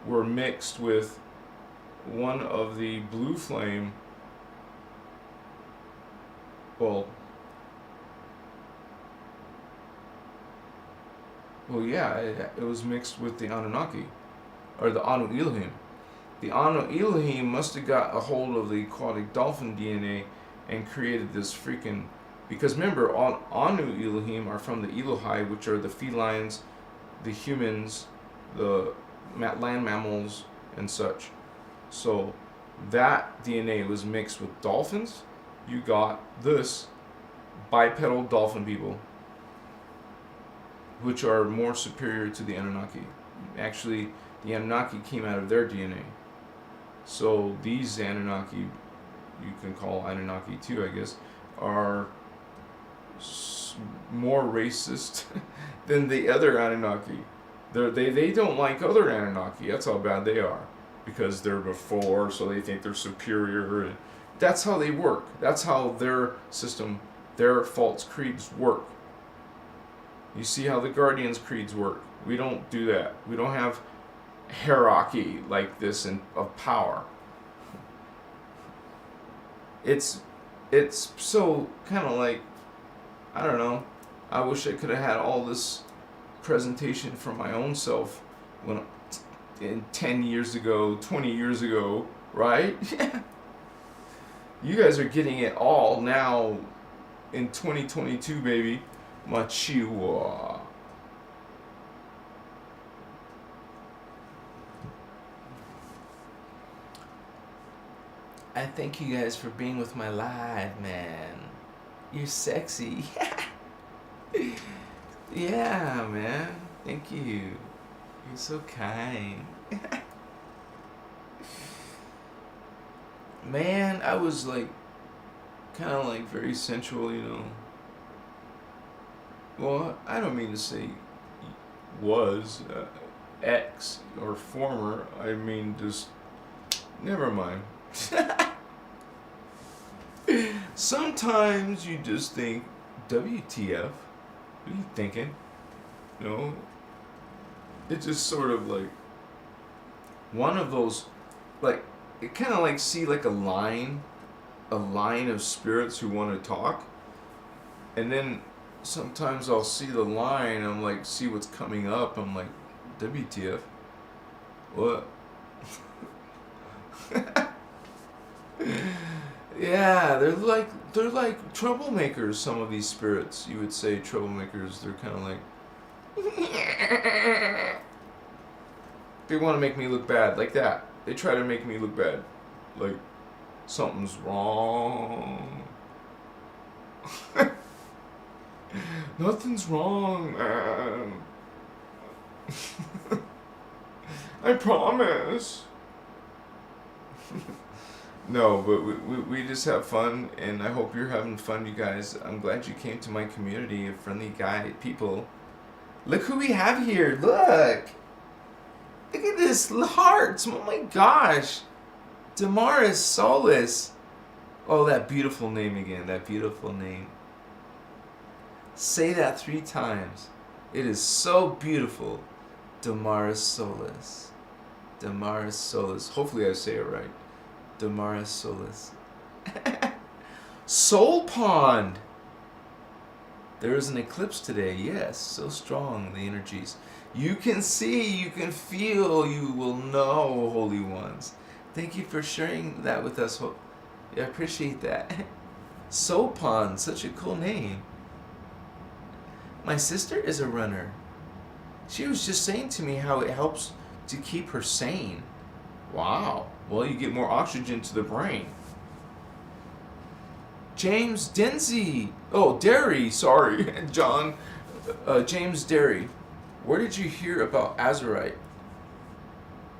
were mixed with one of the blue flame, well, yeah, it was mixed with the Anunnaki, or the Anu Elohim. The Anu Elohim must have got a hold of the aquatic dolphin DNA and created this freaking... Because remember, Anu Elohim are from the Elohai, which are the felines, the humans, the land mammals, and such. So that DNA was mixed with dolphins. You got this bipedal dolphin people, which are more superior to the Anunnaki. Actually, the Anunnaki came out of their DNA. So these Anunnaki, you can call Anunnaki too, I guess, are more racist than the other Anunnaki. They don't like other Anunnaki. That's how bad they are. Because they're before, so they think they're superior. And that's how they work. That's how their system, their false creeds work. You see how the Guardians' creeds work. We don't do that. We don't have hierarchy like this of power. It's so kind of like, I don't know. I wish I could have had all this presentation for my own self when 10 years ago, 20 years ago, right? You guys are getting it all now in 2022, baby. Machiwa. I thank you guys for being with my live, man. You're sexy. Yeah, man. Thank you. You're so kind. Man, I was like, kind of like very sensual, you know. Well, I don't mean to say was ex or former. I mean just, never mind. Sometimes you just think, WTF? What are you thinking? You know, it's just sort of like one of those, like, it kind of like see like a line of spirits who want to talk, and then sometimes I'll see the line, I'm like, see what's coming up, I'm like, WTF? What? Yeah, they're like troublemakers. Some of these spirits, you would say troublemakers. They're kind of like they want to make me look bad, like that. They try to make me look bad, like something's wrong. Nothing's wrong, man. I promise. No, but we just have fun, and I hope you're having fun, you guys. I'm glad you came to my community of friendly people. Look who we have here. Look at this, hearts. Oh my gosh. Damaris Solis. Oh, that beautiful name again. That beautiful name. Say that 3 times. It is so beautiful. Damaris Solis. Damaris Solis. Hopefully I say it right. Damaris Solis. Soul Pond. There is an eclipse today. Yes, so strong, the energies. You can see, you can feel, you will know, holy ones. Thank you for sharing that with us. I appreciate that. Soul Pond, such a cool name. My sister is a runner. She was just saying to me how it helps to keep her sane. Wow. Well, you get more oxygen to the brain. James Denzi. Oh, Derry. Sorry, John. James Derry. Where did you hear about Azurite?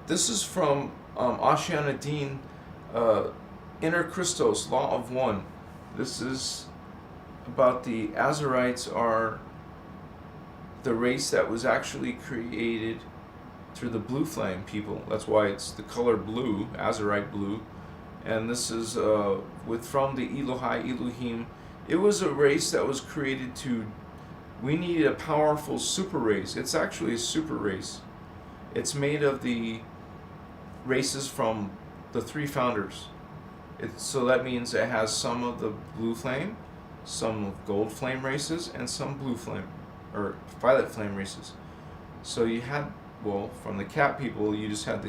This is from Ashiana Dean, Innerchristos, Law of One. This is about the Azurites are the race that was actually created through the blue flame people. That's why it's the color blue, Azurite blue. And this is from the Elohim. It was a race that was created we needed a powerful super race. It's actually a super race. It's made of the races from the 3 founders. So that means it has some of the blue flame, some of gold flame races, and some blue flame, or violet flame races. So you had, well, from the cat people, you just had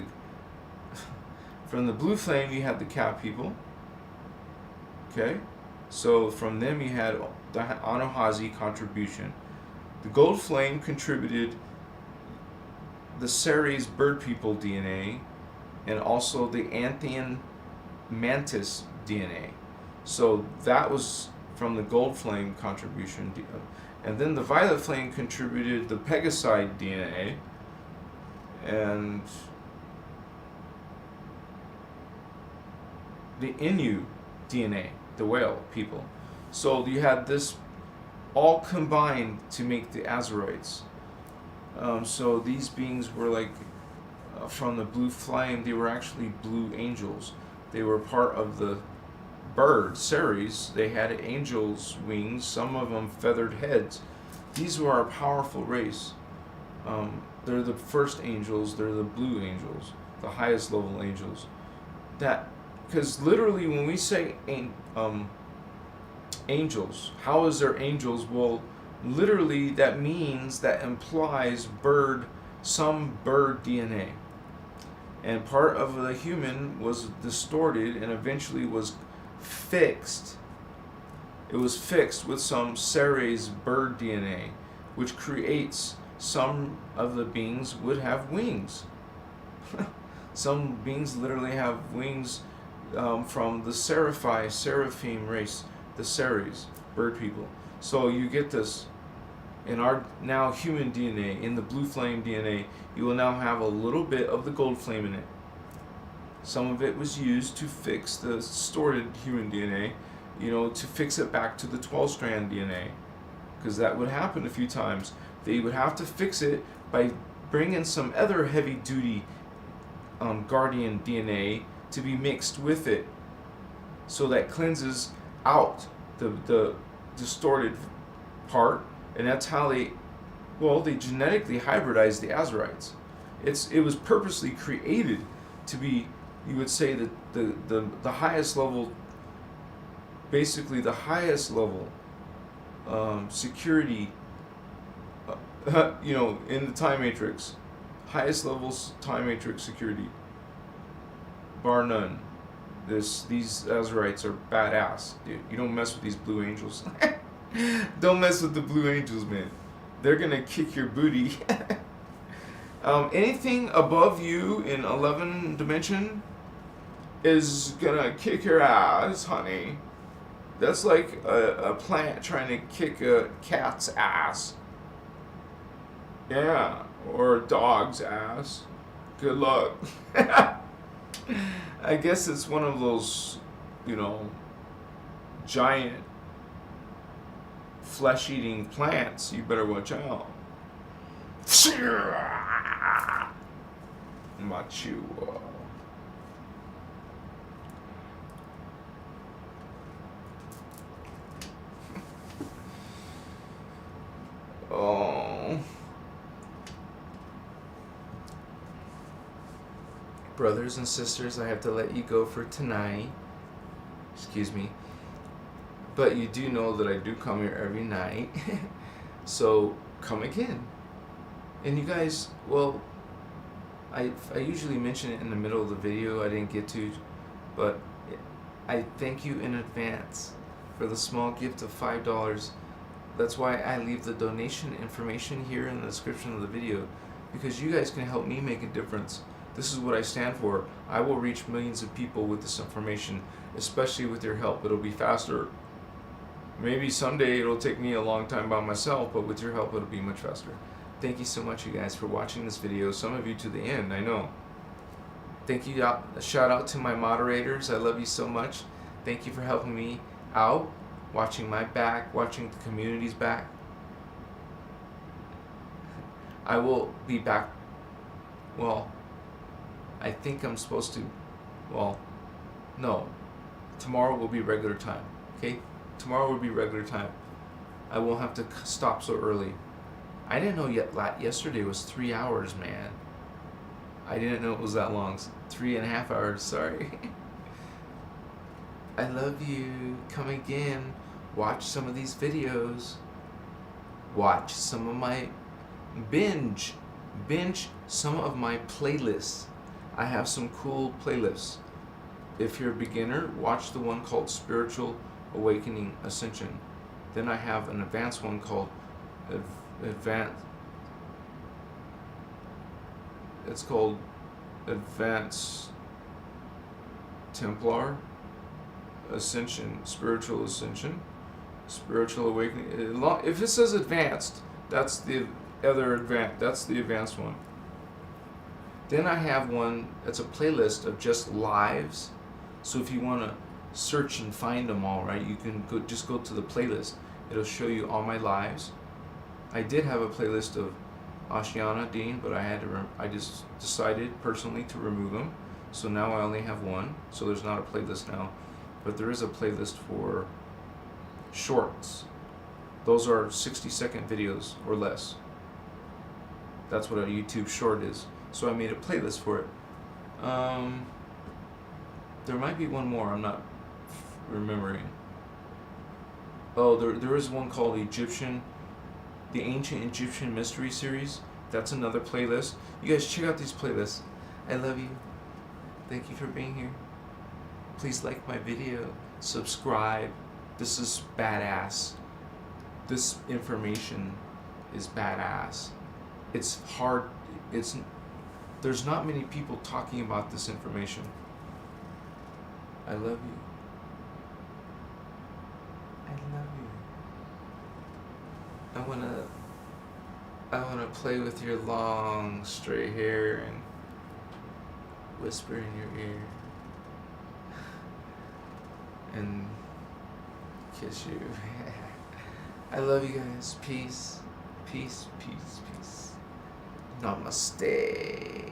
from the blue flame, you had the cat people. Okay? So from them, you had the Anahazi contribution. The gold flame contributed the Ceres bird people DNA and also the Anthian mantis DNA. So that was from the gold flame contribution. And then the violet flame contributed the Pegaside DNA and the Innu DNA, the whale people. So you had this all combined to make the Azurites. So these beings were like from the blue flame. They were actually blue angels. They were part of the bird Ceres. They had angels' wings. Some of them feathered heads. These were a powerful race. they're the first angels. They're the blue angels, the highest level angels. That, because literally when we say angels, how is there angels? Well, literally that means, that implies some bird DNA. And part of the human was distorted and eventually was fixed. It was fixed with some Ceres bird DNA, which creates some of the beings would have wings. Some beings literally have wings from the seraphim race, the Ceres, bird people. So you get this in our now human DNA, in the blue flame DNA, you will now have a little bit of the gold flame in it. Some of it was used to fix the distorted human DNA, to fix it back to the 12-strand DNA, because that would happen a few times. They would have to fix it by bringing some other heavy-duty guardian DNA to be mixed with it, so that cleanses out the distorted part, and that's how they genetically hybridized the Azarites. It was purposely created to be, you would say, that the highest level, basically the highest level security, in the time matrix, highest levels time matrix security, bar none. These Azarites are badass, dude. You don't mess with these blue angels. Don't mess with the blue angels, man. They're gonna kick your booty. Anything above you in 11 dimension is gonna kick your ass, honey. That's like a plant trying to kick a cat's ass. Yeah, or a dog's ass. Good luck. I guess it's one of those, giant flesh-eating plants. You better watch out. Machu. Oh. Brothers and sisters, I have to let you go for tonight. Excuse me. But you do know that I do come here every night. So come again. And you guys, well, I usually mention it in the middle of the video. I didn't get to, but I thank you in advance for the small gift of $5. That's why I leave the donation information here in the description of the video, because you guys can help me make a difference. This is what I stand for. I will reach millions of people with this information, especially with your help. It'll be faster. Maybe someday it'll take me a long time by myself, but with your help it'll be much faster. Thank you so much, you guys, for watching this video. Some of you to the end, I know. Thank you. A shout out to my moderators. I love you so much. Thank you for helping me out, watching my back, watching the community's back. I will be back. Well, I think I'm supposed to. Well, no. Tomorrow will be regular time. Okay? Tomorrow will be regular time. I won't have to stop so early. I didn't know yesterday was 3 hours, man. I didn't know it was that long. 3.5 hours, sorry. I love you. Come again. Watch some of these videos. Watch some of my binge some of my playlists. I have some cool playlists. If you're a beginner, watch the one called Spiritual Awakening Ascension. Then I have an advanced one called it's called Advanced Templar Ascension, Spiritual Ascension, Spiritual Awakening. If it says advanced, that's the other advanced. That's the advanced one. Then I have one that's a playlist of just lives. So if you want to search and find them all, right, you can just go to the playlist. It'll show you all my lives. I did have a playlist of Ashiana Dean, but I just decided personally to remove them. So now I only have one. So there's not a playlist now, but there is a playlist for shorts. Those are 60-second videos or less. That's what a YouTube short is. So I made a playlist for it. There might be one more. I'm not remembering. Oh, there is one called the Ancient Egyptian Mystery Series. That's another playlist. You guys check out these playlists. I love you. Thank you for being here. Please like my video. Subscribe. This is badass. This information is badass. It's hard. There's not many people talking about this information. I love you. I love you. I wanna play with your long straight hair and whisper in your ear and kiss you. I love you guys. Peace. Peace, peace, peace. Namaste.